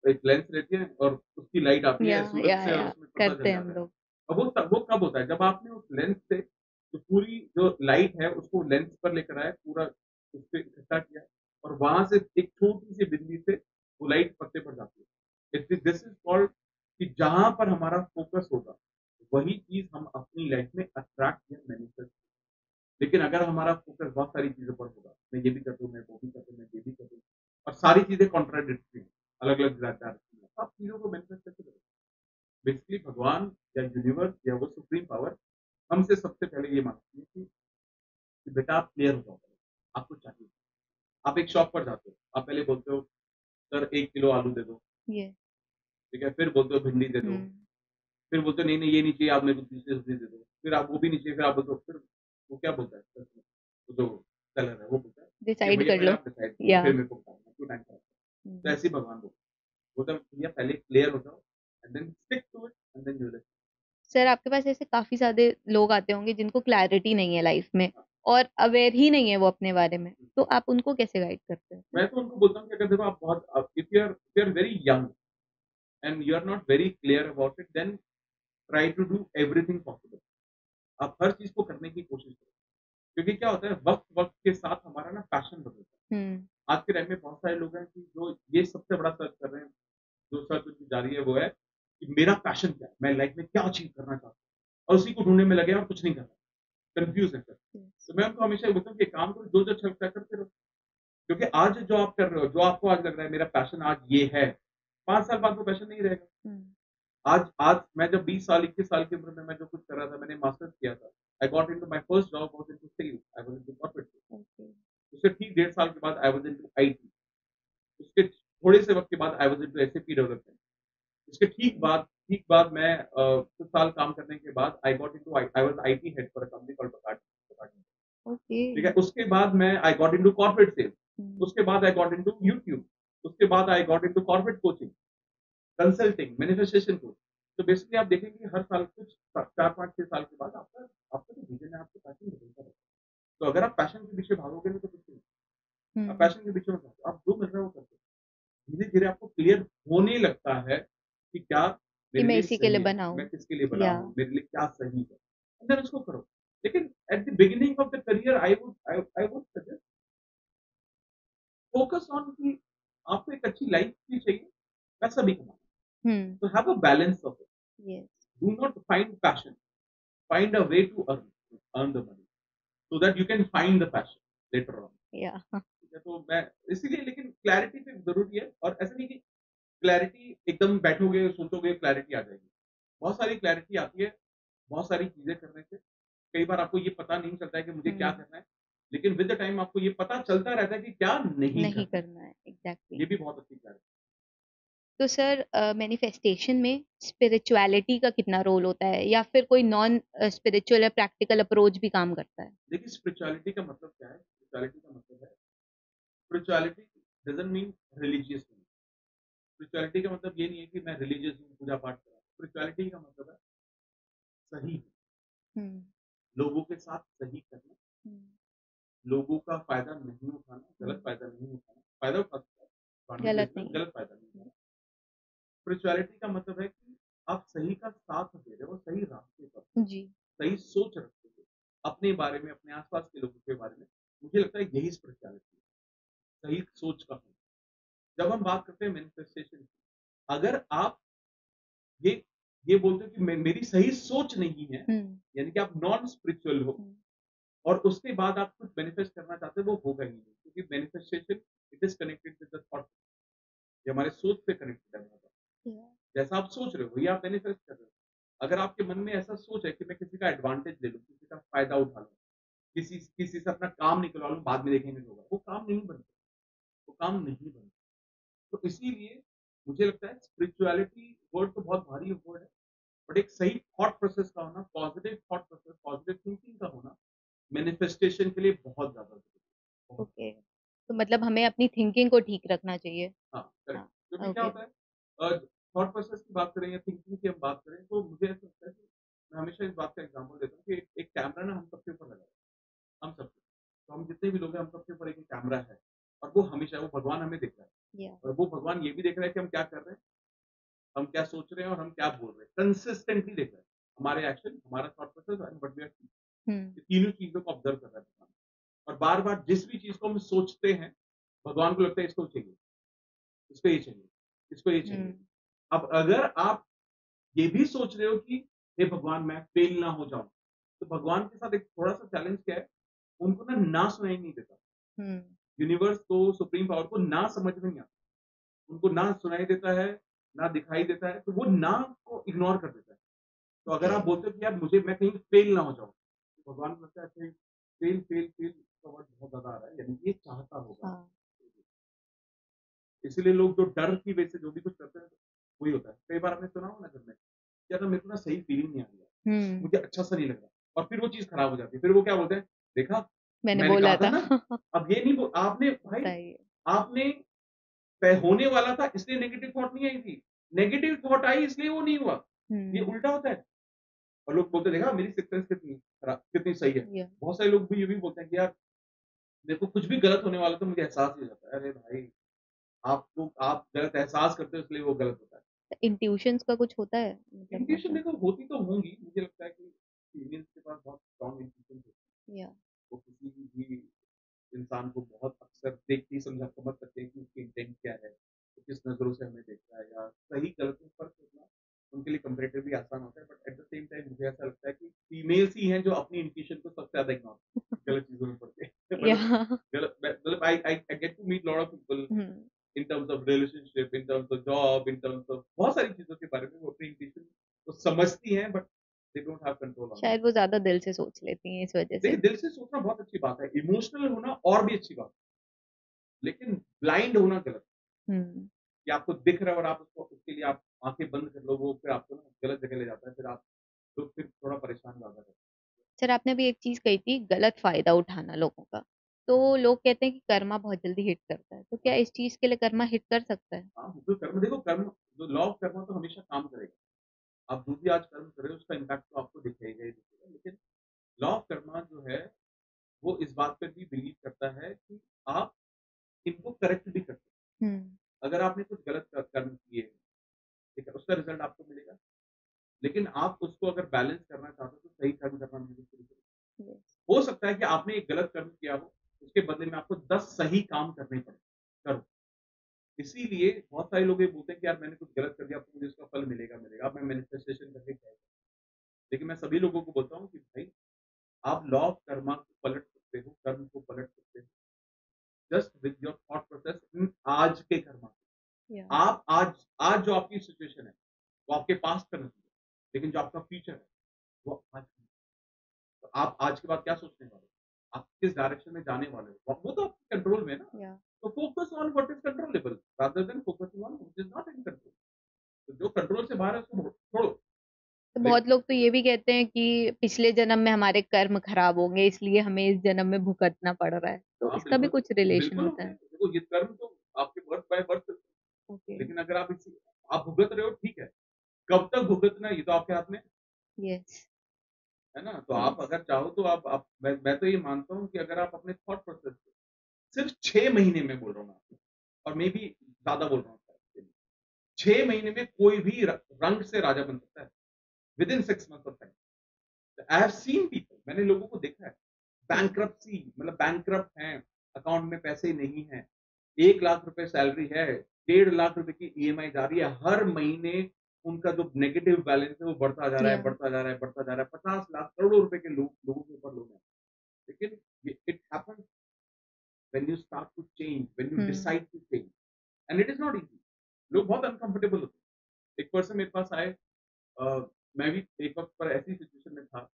एक लेंस लेते हैं और उसकी लाइट आती है सूरज से और या उसमें पता करते जल हैं हम जाता है। लोग अब वो कब होता है? जब आपने उस लेंस से जो पूरी जो लाइट है उसको लेंस पर लेकर आए, पूरा उस पे इकट्ठा किया और वहाँ से एक छोटी-सी बिंदी से वो लाइट पत्ते पर जाती है। दिस इज़ कॉल्ड कि जहाँ पर हमारा फ़ोकस होगा, वही चीज़ हम अपनी लाइफ़ में अट्रैक्ट या मैनिफेस्ट। लेकिन अगर हमारा फ़ोकस बहुत सारी चीज़ों पर होगा, मैं ये भी कर दूँ, मैं वो भी कर दूँ, मैं ये भी कर दूँ, और सारी चीज़ें कॉन्ट्राडिक्टरी हैं, अलग-अलग डायरेक्शन में, तो आप चीज़ों को मैनिफेस्ट कैसे करोगे? बेसिकली भगवान या यूनिवर्स या वो सुप्रीम पावर हमसे सबसे पहले ये माँगती है कि बेटा आप क्लियर हो जाओ पहले, आपको चाहिए। आप एक शॉप पर जाते हो, आप पहले बोलते हो, सर 1 किलो आलू दे दो, ये ठीक है? फिर बोलते हो भिंडी दे दो, फिर बोलते हो नहीं, नहीं ये नहीं चाहिए, आप मेरे को दूसरी सब्ज़ी दे दो। फिर आप वो भी नहीं चाहिए, फिर आप बोलते हो, फिर वो क्या बोलता है वो जो सेलर है, वो बोलता है कि डिसाइड भैया कर पहले लो आप डिसाइड करो, या फिर मेरे को बताना, क्यों टाइम खराब करना है? तो ऐसे ही भगवान बोलता है भैया पहले क्लियर हो जाओ and then stick to it and then you will. Sir आपके पास ऐसे काफी सारे लोग आते होंगे जिनको क्लैरिटी नहीं है लाइफ में और अवेयर ही नहीं है वो अपने बारे में, तो आप उनको कैसे गाइड करते हैं? मैं तो उनको बोलता हूँ कि अगर देखो आप बहुत if you are very young and you are not very clear about it, then try to do everything possible. आप हर चीज़ को करने की कोशिश करो। क्योंकि क्या होता है, वक़्त-वक़्त के साथ हमारा ना पैशन बदलता है। आज के टाइम में बहुत सारे लोग हैं कि जो ये सबसे बड़ा सर्च कर रहे हैं, जो सर्च उनकी जारी है वो है कि मेरा पैशन क्या है? मैं लाइफ़ में क्या अचीव करना चाहता हूँ? और उसी को ढूँढने में लगे हैं और कुछ नहीं कर रहे, कन्फ्यूज़ हैं सब। तो मैं उनको हमेशा ये बोलता हूँ कि एक काम करो, जो-जो अच्छा लगता है करते रहो। क्योंकि आज जो आप कर रहे हो, जो आपको आज लग रहा है मेरा पैशन आज ये है, 5 साल बाद वो पैशन नहीं रहेगा। आज आज मैं जब 20 साल, 21 साल की उम्र में मैं जो कुछ कर रहा था, मैंने मास्टर्स किया था। I got into my first job was into sales, I was into corporate sales. उसके ठीक 1.5 साल के बाद आई वाज इनटू आईटी। उसके थोड़े से वक्त के बाद I was into SAP development. उसके ठीक बाद मैं कुछ साल काम करने के बाद I got into I was IT head for a company called बकाट। ओके। ठीक है, उसके बाद मैं I got into corporate sales. उसके बाद आई गॉट इनटू यूट्यूब। उसके बाद I got into corporate coaching, consulting, manifestation coach. तो बेसिकली आप देखेंगे हर साल कुछ 4, 5, 6 साल के बाद आपका आपका जो विजन है, आपका पैशन बदलता रहता है। तो अगर आप पैशन के पीछे भागोगे ना तो कुछ नहीं। आप पैशन के पीछे मत भागो, आप जो मिल रहा है वो करते हो। धीरे-धीरे आपको क्लियर होने लगता है कि क्या कि मेरे मैं लिए इसी के लिए सही है, बना मैं हूँ। किसके लिए बना या हूँ, मेरे लिए क्या सही है। अंदर उसको करो। लेकिन at the beginning of the career I would suggest focus on कि आपको एक अच्छी लाइफ भी चाहिए, पैसा भी कमाना। तो have a balance of it. Yes. Do not find passion, find a way to earn the money so that you can find the passion later on। या ठीक है, तो मैं इसीलिए, लेकिन क्लैरिटी पे जरूरी है। और ऐसा नहीं कि क्लैरिटी एकदम बैठोगे सोचोगे क्लैरिटी आ जाएगी। बहुत सारी क्लैरिटी आती है बहुत सारी चीजें करने से। कई बार आपको ये पता नहीं चलता है कि मुझे क्या करना है, लेकिन विद द टाइम आपको ये पता चलता रहता है कि क्या नहीं नहीं करना है। करना है, एग्जैक्टली। ये भी बहुत अच्छी क्लैरिटी। तो सर, मैनिफेस्टेशन में स्पिरिचुअलिटी का कितना रोल होता है, या फिर कोई नॉन स्पिरिचुअल या प्रैक्टिकल अप्रोच भी काम करता है? देखिए, स्पिरिचुअलिटी का मतलब क्या है? स्पिरिचुअलिटी का मतलब है, spirituality doesn't mean religious. Spirituality का मतलब ये नहीं है कि मैं रिलीजियस हूँ, पूजा पाठ कर रहा हूँ। स्पिरिचुअलिटी का मतलब है सही, हम्म। लोगों के साथ सही करना, लोगों का फ़ायदा नहीं उठाना, गलत फ़ायदा नहीं उठाना। फ़ायदा उठा सकता है, गलत एडवांटेजेस में नहीं है। गलत फ़ायदा नहीं उठाना। स्पिरिचुअलिटी का मतलब है कि आप सही का साथ दे रहे हो, सही रास्ते पर हो, जी। सही सोच रखते हो, अपने बारे में, अपने आस-पास के लोगों के बारे में। मुझे लगता है यही स्पिरिचुअलिटी है, सही सोच का होना। जब हम बात करते हैं मैनिफेस्टेशन की, अगर आप ये ये बोलते हो कि मेरी सही सोच नहीं है, यानी कि आप नॉन स्पिरिचुअल हो, और उसके बाद आप कुछ मैनिफेस्ट करना चाहते हो, वो होगा ही नहीं। क्योंकि manifestation it is connected with the thought. ये हमारे सोच से कनेक्टेड है बहुत ज़्यादा। जैसा आप सोच रहे हो वही आप मैनिफेस्ट कर रहे हो। अगर आपके मन में ऐसा सोच है कि मैं किसी का एडवांटेज ले लूँ, किसी का फायदा उठा लूँ, किसी किसी से अपना काम निकलवा लूँ, बाद में देखेंगे जो होगा, वो काम नहीं बनता। वो काम नहीं बनता। तो इसीलिए मुझे लगता है स्पिरिचुअलिटी वर्ड तो बहुत भारी वर्ड है, बट एक सही थॉट प्रोसेस का होना, positive thought process, positive thinking का होना मैनिफेस्टेशन के लिए बहुत ज़्यादा ज़रूरी है। बहुत। ओके। तो मतलब हमें अपनी थिंकिंग को ठीक रखना चाहिए। हाँ, करेक्ट। हाँ। क्योंकि क्या ओके। होता है, थॉट प्रोसेस की बात करें या थिंकिंग की हम बात करें, तो मुझे ऐसा लगता है कि मैं हमेशा इस बात का एग्ज़ाम्पल देता हूँ कि एक कैमरा ना हम सबके ऊपर लगा है, हम सबके। तो हम जितने भी लोग हैं, हम सबके ऊपर एक कैमरा है, और वो हमेशा, वो भगवान हमें देख रहा है, या और वो भगवान ये भी देख रहा है कि हम क्या कर रहे हैं, हम क्या सोच रहे हैं और हम क्या बोल रहे हैं। कंसिस्टेंटली देख रहा है। हमारे एक्शन, हमारा thought process and what we are seeing. ये तीनों चीज़ों को ऑब्ज़र्व कर रहा है भगवान। और बार-बार जिस भी चीज़ को हम सोचते हैं, भगवान को लगता है इसको चाहिए, इसको ये चाहिए, इसको ये चाहिए। अब अगर आप ये भी सोच रहे हो कि हे भगवान मैं फेल ना हो जाऊँ, तो भगवान के साथ एक थोड़ा-सा चैलेंज क्या है, उनको ना सुनाई नहीं देता। यूनिवर्स को, सुप्रीम पावर को ना समझ में नहीं आता। उनको ना सुनाई देता है, ना दिखाई देता है, तो वो ना को इग्नोर कर देता है। तो अगर आप बोलते हो कि यार मुझे, मैं कहीं फेल ना हो जाऊँ, तो भगवान को लगता है अच्छा फेल का वर्ड बहुत ज़्यादा आ रहा है, यानी कि ये चाहता होगा। हाँ। इसीलिए लोग जो डर की वजह से जो भी कुछ करते हैं, वही होता है। कई बार आपने सुना होगा ना घर में, यार मेरे को ना सही फीलिंग नहीं आ रही है, मुझे अच्छा सा नहीं लग रहा, और फिर वो चीज़ खराब हो जाती है। फिर वो क्या बोलते हैं, देखा मैंने मैंने बोला कहा था था। ना। अब ये नहीं आपने भाई, होता है ये। आपने होने वाला था इसलिए नेगेटिव थॉट नहीं आई थी। नेगेटिव थॉट आई इसलिए वो नहीं हुआ। ये उल्टा होता है। और लोग बोलते हैं देखा मेरी सिक्स कितनी कितनी सही है। या बहुत सारे लोग भी ये भी बोलते हैं कि यार मेरे को कुछ भी गलत होने वाला तो मुझे एहसास ही हो जाता है। अरे भाई, आपको आप गलत एहसास करते हो इसलिए वो गलत होता है। इंट्यूशंस का कुछ होता है, मतलब इंट्यूशन ऐसा? देखो होती तो होंगी, मुझे लगता है कि फीमेल्स के पास बहुत स्ट्रॉन्ग इंट्यूशन होती है। या वो किसी भी इंसान को बहुत अक्सर देखते ही समझ सकते हैं कि उसकी इंटेंट क्या है, वो किस नज़रों से हमें देख रहा है, या सही गलत में फ़र्क करना उनके लिए कंपैरेटिवली आसान होता है। But at the same time मुझे ऐसा लगता है कि फीमेल्स ही हैं जो अपनी इंट्यूशन को सबसे ज़्यादा इग्नोर गलत चीज़ों में पड़ के। या मतलब I get to meet lot of people in terms of relationship, in terms of job, in terms of बहुत सारी चीज़ों के बारे में वो अपनी इंट्यूशन को समझती हैं, but they don't have control वालों शायद वो ज़्यादा दिल से सोच लेती हैं इस वजह से। देखिए, दिल से सोचना बहुत अच्छी बात है, इमोशनल होना और भी अच्छी बात है, लेकिन ब्लाइंड होना गलत है। हुँ। कि आपको दिख रहा है और आप उसके लिए आप आँखें बंद कर लो, वो फिर आपको ना गलत जगह ले जाता है, फिर आप लोग फिर थोड़ा परेशान ज़्यादा करते हैं। सर आपने अभी एक चीज़ कही थी गलत फ़ायदा उठाना लोगों का। तो लोग कहते हैं कि कर्मा बहुत जल्दी हिट करता है। तो क्या इस चीज़ के लिए कर्मा हिट कर सकता है? हाँ, बिल्कुल कर्म देखो कर्म जो लॉ ऑफ कर्म तो हमेशा काम करेगा। आप जो भी आज कर्म कर रहे हो उसका इम्पैक्ट तो आपको दिखेगा ही दिखेगा। लेकिन लॉ ऑफ कर्म जो है, वो इस बात पे भी बिलीव करता है कि आप इनको करेक्ट भी कर सकते हुँ। हो। अगर आपने कुछ गलत कर्म किए, ठीक है, उसका रिज़ल्ट आपको मिलेगा। लेकिन आप उसको अगर बैलेंस करना चाहते हो तो सही कर्म करना भी शुरू करो। यस। हो सकता है कि आपने एक गलत कर्म किया हो, उसके बदले में आपको 10 सही काम करने पड़े। करो। इसीलिए बहुत सारे लोग ये बोलते हैं कि यार मैंने कुछ गलत कर दिया, अब तो मुझे उसका फल मिलेगा, मिलेगा। अब मैं मैनिफेस्टेशन करके क्या करूँ? लेकिन मैं सभी लोगों को बोलता हूँ कि भाई, आप लॉ ऑफ कर्मा को पलट सकते हो, कर्म को पलट सकते हो, just with your thought process in आज के कर्मा। या आप आज आज जो आपकी सिचुएशन है, वो आपके पास्ट का नतीजा है, लेकिन जो आपका फ्यूचर है, वो आज का। तो आप आज के बाद क्या सोचने वाले हो? आप किस डायरेक्शन में जाने वाले हो? वो तो आपके कंट्रोल में है ना। या तो focus on what is controllable rather than focusing on what is not in control. तो जो कंट्रोल से बाहर है उसको छोड़ो। तो लेकिन बहुत लोग तो ये भी कहते हैं कि पिछले जन्म में हमारे कर्म खराब होंगे इसलिए हमें इस जन्म में भुगतना पड़ रहा है। तो हाँ, इसका भी बिल्कुल, कुछ रिलेशन बिल्कुल होता होंगे। है? देखो ये कर्म तो आपके बर्थ बाय बर्थ, ओके। लेकिन अगर आप इसी आप भुगत रहे हो ठीक है। कब तक भुगतना है ये तो आपके हाथ में यस, है ना? तो आप यस। अगर चाहो तो आप मैं तो ये मानता हूँ कि अगर आप अपने थॉट प्रोसेस को सिर्फ 6 महीने में बोल रहा हूँ मैं आपको और मे बी ज़्यादा बोल रहा हूँ शायद। 6 महीने में कोई भी रंग से राजा बन सकता है। Within 6 months of time. I have seen people, मैंने लोगों को देखा है। हुँ, बैंक्रप्सी मतलब बैंकरप्ट हैं, अकाउंट में पैसे नहीं हैं, 1 लाख रुपए सैलरी है, 1.5 लाख रुपए की ईएमआई जा रही है, हर महीने उनका जो नेगेटिव बैलेंस है वो बढ़ता जा रहा है, या बढ़ता जा रहा है, बढ़ता जा रहा है। 50 लाख करोड़ों रुपए के लोगों के ऊपर लोन है। लेकिन it happens when you start to change, when you hmm, decide to change and it is not easy. लोग बहुत अनकंफर्टेबल होते हैं। एक पर्सन मेरे पास आए, अ, मैं भी एक वक़्त पर ऐसी सिचुएशन में था।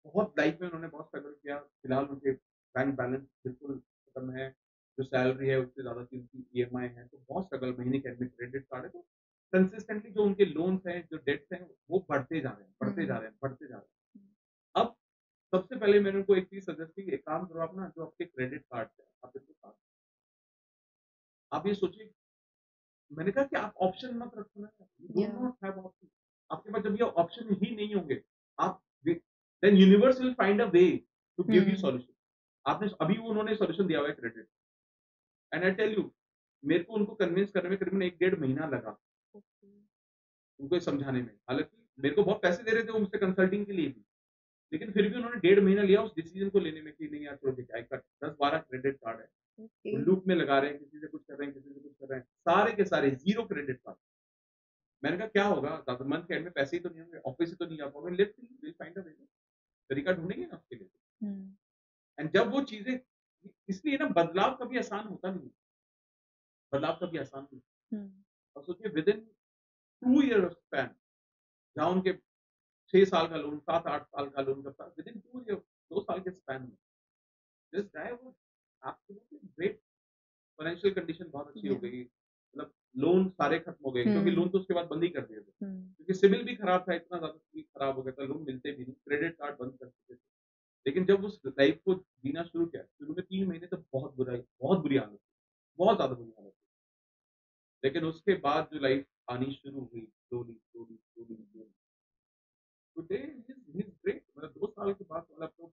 बहुत लाइफ में उन्होंने बहुत स्ट्रगल किया। फिलहाल उनके बैंक बैलेंस बिल्कुल खत्म है। जो सैलरी है उससे ज़्यादा की उनकी ईएमआई है। तो बहुत स्ट्रगल, महीने के एंड में क्रेडिट कार्ड है। तो कंसिस्टेंटली जो उनके लोन्स हैं, जो डेट्स हैं, वो बढ़ते जा रहे हैं, बढ़ते जा हुँ, रहे हैं, बढ़ते जा रहे हैं। अब सबसे पहले मैंने उनको एक चीज़ सजेस्ट की, एक काम करो आप ना, जो आपके क्रेडिट कार्ड्स हैं, आप इनको काट आप ये सोचिए। मैंने कहा कि आप ऑप्शन मत रखो ना, यू डू या नॉट हैव ऑप्शन। आपके पास जब ये ऑप्शन ही नहीं होंगे, आप then universe will find a way to give you hmm, solution. आपने अभी उन्होंने सॉल्यूशन दिया हुआ है credit, and I tell you, मेरे को उनको कन्विंस करने में करीबन 1 डेढ़ महीना लगा, ओके, उनको ये समझाने में। हालाँकि मेरे को बहुत पैसे दे रहे थे वो मुझसे कंसल्टिंग के लिए भी, लेकिन फिर भी उन्होंने डेढ़ महीना लिया उस डिसीजन को लेने में कि नहीं यार, चलो ठीक है, 10-12 क्रेडिट कार्ड है। ओके। वो लूप में लगा रहे हैं, किसी से कुछ कर रहे हैं, किसी से कुछ कर रहे हैं, सारे के सारे ज़ीरो क्रेडिट कार्ड। मैंने कहा क्या होगा? ज़्यादा मंथ के एंड में पैसे ही तो नहीं होंगे, ऑफिस से तो नहीं आ पाओगे, let's see, will find a way. तरीका ढूँढेंगे ना उसके लिए। हुँ, एंड जब वो चीज़ें, इसलिए ना बदलाव कभी आसान होता नहीं है, बदलाव कभी आसान नहीं है। हुँ, और सोचिए विदिन 2 ईयर स्पैन, जहाँ उनके 6 साल का लोन, 7-8 साल का लोन करता, विदिन 2 ईयर, 2 साल के स्पैन में this guy was absolutely great. Financial condition बहुत अच्छी हो या गई। मतलब लोन सारे खत्म हो गए, क्योंकि लोन हुँ, तो उसके बाद बंद ही कर दिए थे। हुँ, क्योंकि सिबिल भी खराब था, इतना ज़्यादा सिबिल खराब हो गया था, लोन मिलते भी नहीं, क्रेडिट कार्ड बंद कर चुके थे। लेकिन जब उस लाइफ को जीना शुरू किया, शुरू में 3 महीने तो बहुत बुरी हालत थी, बहुत ज़्यादा बुरी हालत थी। लेकिन उसके बाद जो लाइफ आनी शुरू हुई slowly, slowly, slowly, slowly, today he is great. मतलब 2 साल के बाद, मतलब तो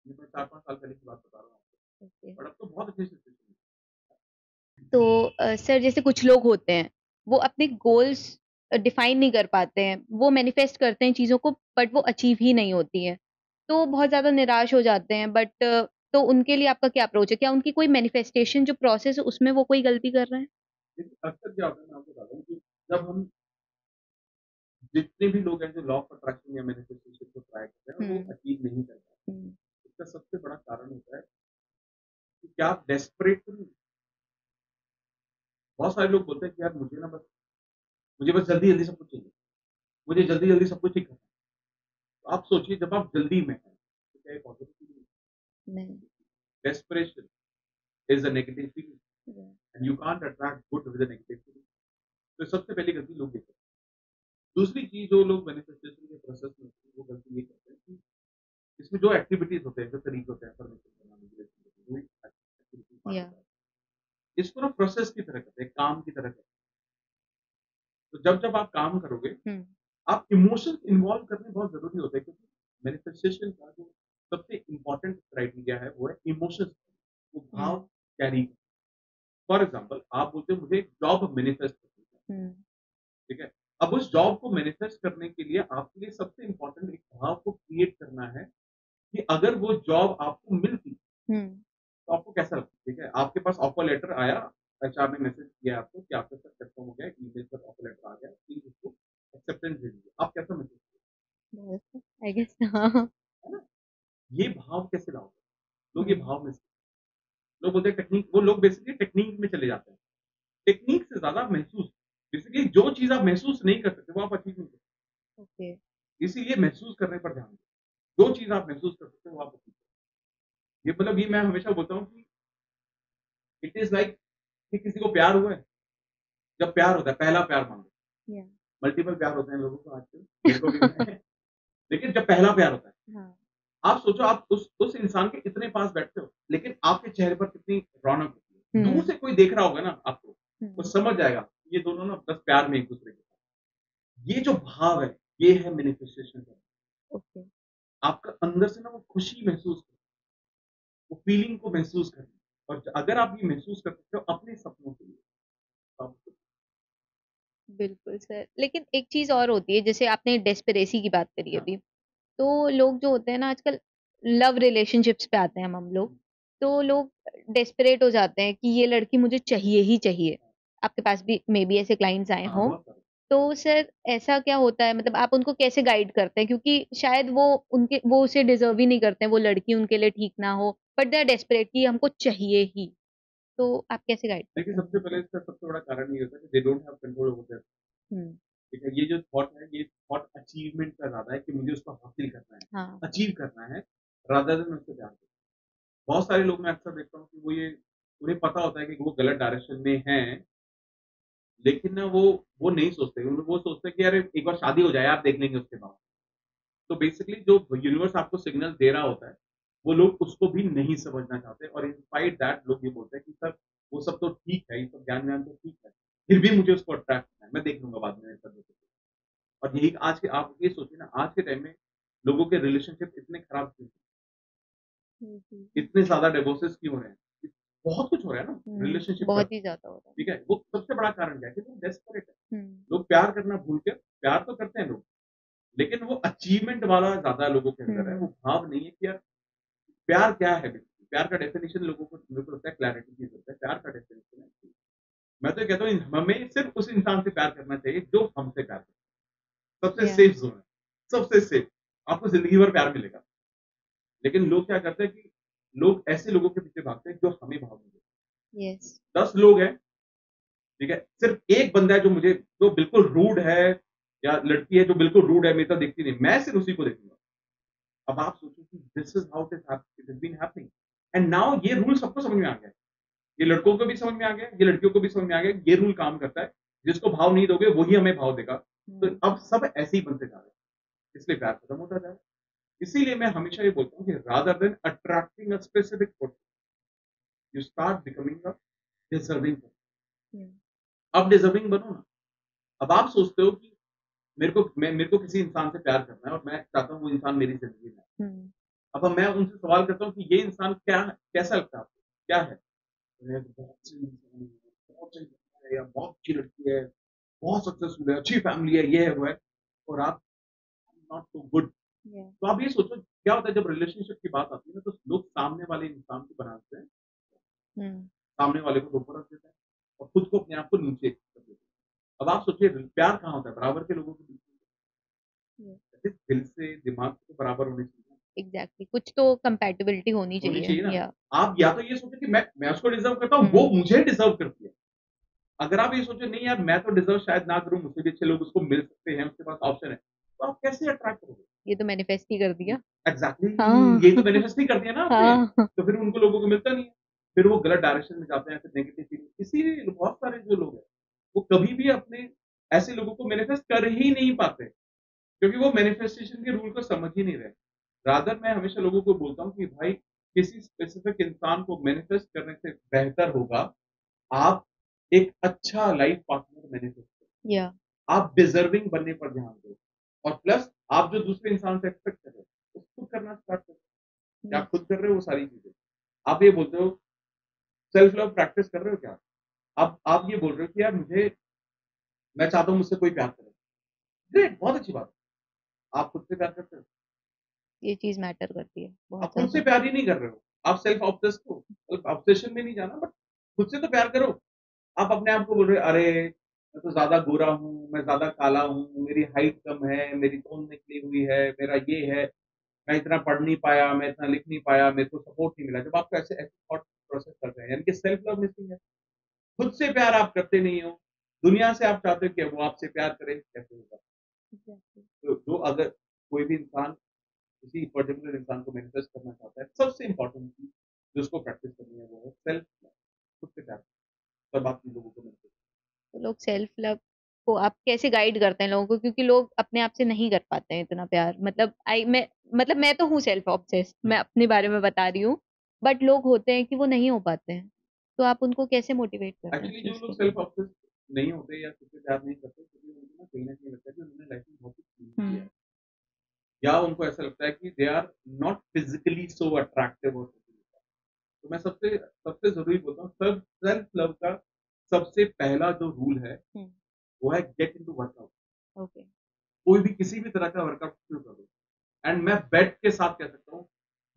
ये मैं 4-5 साल पहले की बात बता रहा हूँ आपको। ओके। बट अब तो बहुत अच्छी सिचुएशन है। तो सर जैसे कुछ लोग होते हैं, वो अपने गोल्स डिफाइन नहीं कर पाते हैं। वो मैनिफेस्ट करते हैं चीज़ों को बट वो अचीव ही नहीं होती हैं। तो बहुत ज़्यादा निराश हो जाते हैं बट तो उनके लिए आपका क्या अप्रोच है? क्या उनकी कोई मैनिफेस्टेशन जो प्रोसेस है उसमें वो कोई गलती कर रहे हैं? लेकिन अक्सर क्या होता है, मैं आपको बताता हूँ कि जब हम जितने भी लोग हैं जो लॉ ऑफ अट्रैक्शन या मैनिफेस्टेशन को ट्राई करते हैं और वो हुँ, अचीव नहीं कर पाते, हुँ, इसका सबसे बड़ा कारण होता है कि क्या आप डेस्परेट तो नहीं। बहुत सारे लोग बोलते हैं कि यार मुझे बस जल्दी-जल्दी सब कुछ चाहिए। मुझे जल्दी-जल्दी सब कुछ ठीक करना है। आप सोचिए जब आप जल्दी में हैं तो क्या ये पॉजिटिव फीलिंग? नहीं। Desperation is a negative feeling and you can't attract good with a negative feeling. तो सबसे पहली गलती लोग ये करते हैं। दूसरी चीज जो लोग मैनिफेस्टेशन के प्रोसेस में होते हैं, वो गलती ये करते हैं कि इसमें जो एक्टिविटीज होते हैं, जो तरीके होते हैं affirmation बनाने के लिए, वो एक्टिविटी पार्ट या होता है। इसको ना प्रोसेस की तरह करते हैं, काम की तरह करते हैं। तो जब-जब आप काम करोगे, हुँ, आप इमोशंस इन्वॉल्व करने बहुत ज़रूरी होते हैं क्योंकि मैनिफेस्टेशन का जो सबसे इम्पोर्टेंट क्राइटेरिया है, वो है इमोशंस। वो भाव हुँ, कैरी। फॉर एग्ज़ाम्पल आप बोलते हो मुझे एक जॉब मैनिफेस्ट करनी है, हुँ, ठीक है? अब उस जॉब को मैनिफेस्ट करने के लिए आपके लिए सबसे इम्पोर्टेंट एक भाव को क्रिएट करना है कि अगर वो जॉब आपको मिलती, हुँ, तो आपको कैसा लगता? ठीक है? आपके पास ऑफर लेटर आया, एचआर ने मैसेज किया आपको कि आपका सब कंफर्म हो गया, ईमेल पर ऑफर लेटर आ गया, प्लीज़ उसको एक्सेप्टेंस दे दीजिए। आप कैसा महसूस बस आई गेस हाँ, है ना? ये भाव कैसे लाओगे? लोग ये हुँ, भाव मिस लोग बोलते हैं टेक्नीक वो लोग बेसिकली टेक्नीक में चले जाते हैं। टेक्नीक से ज़्यादा महसूस बेसिकली जो चीज़ आप महसूस नहीं कर सकते, वो आप अचीव नहीं कर सकते। ओके, इसीलिए महसूस करने पर ध्यान दें। जो चीज़ आप महसूस कर सकते हो, वो आप अचीव करें। ये मतलब ये मैं हमेशा बोलता हूँ कि इट इज़ लाइक कि किसी को प्यार हुआ है, जब प्यार होता है, पहला प्यार मान लो, या मल्टीपल प्यार होते हैं लोगों को आजकल, मेरे को भी है। लेकिन जब पहला प्यार होता है, हाँ, आप सोचो आप उस इंसान के इतने पास बैठते हो, लेकिन आपके चेहरे पर कितनी रौनक होती है। दूर हुँ, से कोई देख रहा होगा ना आपको, वो हुँ, समझ जाएगा, ये दोनों ना बस प्यार में एक-दूसरे के साथ। ये जो भाव है, ये है मैनिफेस्टेशन का। ओके, आपका अंदर से ना वो खुशी महसूस करना, वो फीलिंग को महसूस करना और अगर आप ये महसूस कर सकते हो अपने सपनों के लिए, तो आप बिल्कुल सर। लेकिन एक चीज़ और होती है, जैसे आपने डेस्पेरेसी की बात करी हाँ, अभी, तो लोग जो होते हैं ना आजकल लव रिलेशनशिप्स पे आते हैं हम लोग, तो लोग डेस्परेट हो जाते हैं कि ये लड़की मुझे चाहिए ही चाहिए। आपके पास भी मेबी ऐसे क्लाइंट्स आए हाँ, हों, बहुत सारे। तो सर ऐसा क्या होता है मतलब आप उनको कैसे गाइड करते हैं? क्योंकि शायद वो उसे डिज़र्व ही नहीं करते हैं, वो लड़की उनके लिए ठीक ना हो, बट दे आर डेस्परेट कि हमको चाहिए ही। तो आप कैसे गाइड देखिए, करते हैं सबसे उनको? पहले इसका सबसे बड़ा कारण ये होता है कि they don't have control over there. हुँ, ठीक है? ये जो थॉट है, ये थॉट अचीवमेंट का ज़्यादा है कि मुझे उसको हासिल करना है, हाँ, अचीव करना है, रादर देन उससे प्यार करना। बहुत सारे लोग मैं अक्सर देखता हूँ कि वो ये उन्हें पता होता है कि वो गलत डायरेक्शन में हैं, लेकिन ना वो नहीं सोचते। वो सोचते हैं कि यार एक बार शादी हो जाए, आप देख लेंगे उसके बाद। तो बेसिकली जो यूनिवर्स आपको सिग्नल दे रहा होता है, वो लोग उसको भी नहीं समझना चाहते और इन स्पाइट दैट लोग ये बोलते हैं कि सर वो सब तो ठीक है, ये सब ज्ञान-व्यान तो ठीक है, फिर भी मुझे उसको अट्रैक्ट करना है, मैं देख लूँगा बाद में ऐसा जो कुछ है। और यही आज के आप ये सोचिए ना आज के टाइम में लोगों के रिलेशनशिप इतने खराब क्यों हैं? हुँ, हुँ, हुँ। इतने ज़्यादा डिवोर्सेस क्यों हो रहे हैं? बहुत कुछ हो रहा है ना हुँ, रिलेशनशिप का, बहुत ही ज़्यादा हो रहा है। ठीक है? वो सबसे बड़ा कारण क्या है? कि लोग डेस्परेट है। हुँ, लोग प्यार करना भूल के प्यार तो करते हैं लोग, लेकिन वो अचीवमेंट वाला ज़्यादा लोगों के अंदर है, वो हुँ, भाव नहीं है कि यार प्यार क्या है बेसिकली? प्यार का डेफिनिशन लोगों को मेरे को लगता है क्लैरिटी की ज़रूरत है। प्यार का डेफिनिशन है मैं तो ये कहता हूँ हमें सिर्फ़ उस इंसान से प्यार करना चाहिए जो हमसे प्यार करे। सबसे या सेफ ज़ोन है, सबसे सेफ। आपको ज़िंदगी भर प्यार मिलेगा। लेकिन लोग क्या करते हैं कि लोग ऐसे लोगों के पीछे भागते हैं जो हमें भाव नहीं देते। यस। 10 लोग हैं, ठीक है? सिर्फ़ एक बंदा है जो बिल्कुल रूड है या लड़की है जो बिल्कुल रूड है, मेरी तरफ देखती नहीं, मैं सिर्फ़ उसी को देखूँगा। अब आप सोचिए कि this is how it has been happening and now ये रूल सबको समझ में आ गया है। ये लड़कों को भी समझ में आ गया, ये लड़कियों को भी समझ में आ गया, ये रूल काम करता है। जिसको भाव नहीं दोगे वही हमें भाव देगा। तो हुँ, अब सब ऐसे ही बनते जा रहे हैं, इसलिए प्यार खत्म होता जा रहा है। इसीलिए मैं हमेशा ये बोलता हूँ कि rather than attracting a specific person, you start becoming a deserving person. हुँ, अब डिजर्विंग बनो ना। अब आप सोचते हो कि मेरे को किसी इंसान से प्यार करना है और मैं चाहता हूँ वो इंसान मेरी ज़िंदगी में आए। हुँ, अब मैं उनसे सवाल करता हूँ कि ये इंसान कैसा लगता है आपको? क्या है? अरे! बहुत सही इंसान है, बहुत सही लड़का है या बहुत अच्छी लड़की है, बहुत सक्सेसफुल है, अच्छी फैमिली है, ये है, वो है और आप नॉट सो गुड। या तो आप ये सोचो क्या होता है जब रिलेशनशिप की बात आती है ना तो लोग सामने वाले इंसान को बनाते हैं, हुँ, सामने वाले को ऊपर रख देते हैं और खुद को अपने आप को नीचे कर देते हैं। अब आप सोचिए प्यार कहाँ होता है? बराबर के लोगों के बीच में। यस, होता है। दिल से दिमाग से तो बराबर होने चाहिए। एग्ज़ैक्टली कुछ तो कंपैटिबिलिटी होनी होनी चाहिए चाहिए ना। या आप या तो ये सोचो कि मैं उसको डिज़र्व करता हूँ, वो हुँ, मुझे डिज़र्व करती है। अगर आप ये सोचो नहीं यार मैं तो डिज़र्व शायद ना करूँ, मुझसे भी अच्छे लोग उसको मिल सकते हैं, उसके पास ऑप्शन है, तो आप कैसे अट्रैक्ट करोगे? ये तो मैनिफेस्ट ही कर दिया। एग्जैक्टली हाँ ये तो मैनिफेस्ट ही कर दिया ना आपने। हाँ तो फिर उनको लोगों को मिलता नहीं है, फिर वो गलत डायरेक्शन में जाते हैं, फिर नेगेटिव फीलिंग। इसीलिए बहुत सारे जो लोग हैं वो कभी भी अपने ऐसे लोगों को मैनिफेस्ट कर ही नहीं पाते, क्योंकि वो मैनिफेस्टेशन के रूल को समझ ही नहीं रहे। रादर मैं हमेशा लोगों को बोलता हूँ कि भाई किसी स्पेसिफिक इंसान को मैनिफेस्ट करने से बेहतर होगा आप एक अच्छा लाइफ पार्टनर मैनिफेस्ट करें। या आप डिजर्विंग बनने पर ध्यान दो, और प्लस आप जो दूसरे इंसान से एक्सपेक्ट कर रहे हो उसको करना स्टार्ट करो। क्या आप खुद कर रहे हो वो सारी चीजें? आप ये बोलते हो सेल्फ लव प्रैक्टिस कर रहे हो क्या? आप ये बोल रहे हो कि यार मुझे मैं चाहता हूँ मुझसे कोई प्यार करे। ग्रेट, बहुत अच्छी बात है। आप खुद से प्यार करते हो? ये चीज मैटर करती है बहुत आप खुद से ज्यादा। प्यार ही नहीं कर रहे हो, आप सेल्फ ऑब्सेस्ड हो। सेल्फ ऑब्सेशन में नहीं जाना, बट खुद से तो प्यार करो। आप अपने आप को बोल रहे हो अरे मैं तो ज्यादा गोरा हूँ, मैं ज्यादा काला हूँ, मेरी हाइट कम है, मेरी टोन निकली हुई है, मेरा ये है, मैं इतना पढ़ नहीं पाया, मैं इतना लिख नहीं पाया, मेरे को सपोर्ट नहीं मिला। जब आपको ऐसे ऐसे थॉट प्रोसेस कर रहे हैं यानी कि सेल्फ लव मिसिंग है। खुद से प्यार आप करते नहीं हो, दुनिया से आप चाहते हो कि वो आपसे प्यार करे, कैसे होगा? Exactly. तो जो अगर कोई भी इंसान किसी पर्टिकुलर इंसान को मैनिफेस्ट करना चाहता है, सबसे इंपॉर्टेंट चीज जो उसको प्रैक्टिस करनी है वो है सेल्फ लव। खुद से प्यार, तब आप लोगों को मिलते तो लोग सेल्फ लव को आप कैसे गाइड करते हैं लोगों को, क्योंकि लोग अपने आप से नहीं कर पाते हैं इतना प्यार। मतलब आई मैं मतलब मैं तो हूँ सेल्फ ऑब्सेस्ड, मैं अपने बारे में बता रही हूँ, बट लोग होते हैं कि वो नहीं हो पाते हैं। तो आप उनको कैसे मोटिवेट करते हैं इस एक्चुअली जो चीज लोग के सेल्फ लिए? ऑब्सेस्ड नहीं होते या खुद से प्यार नहीं करते, क्योंकि उनको ना कहीं न कहीं लगता है कि उन्होंने लाइफ में बहुत कुछ खो दिया हम्म है, या उनको ऐसा लगता है कि they are not physically so attractive और something like that। तो मैं सबसे सबसे ज़रूरी बोलता हूँ, सेल्फ सेल्फ लव का सबसे पहला जो रूल है, हम्म वो है गेट इंटू वर्कआउट। ओके कोई भी किसी भी तरह का वर्कआउट शुरू कर दो। एंड मैं बेट के साथ कह सकता हूँ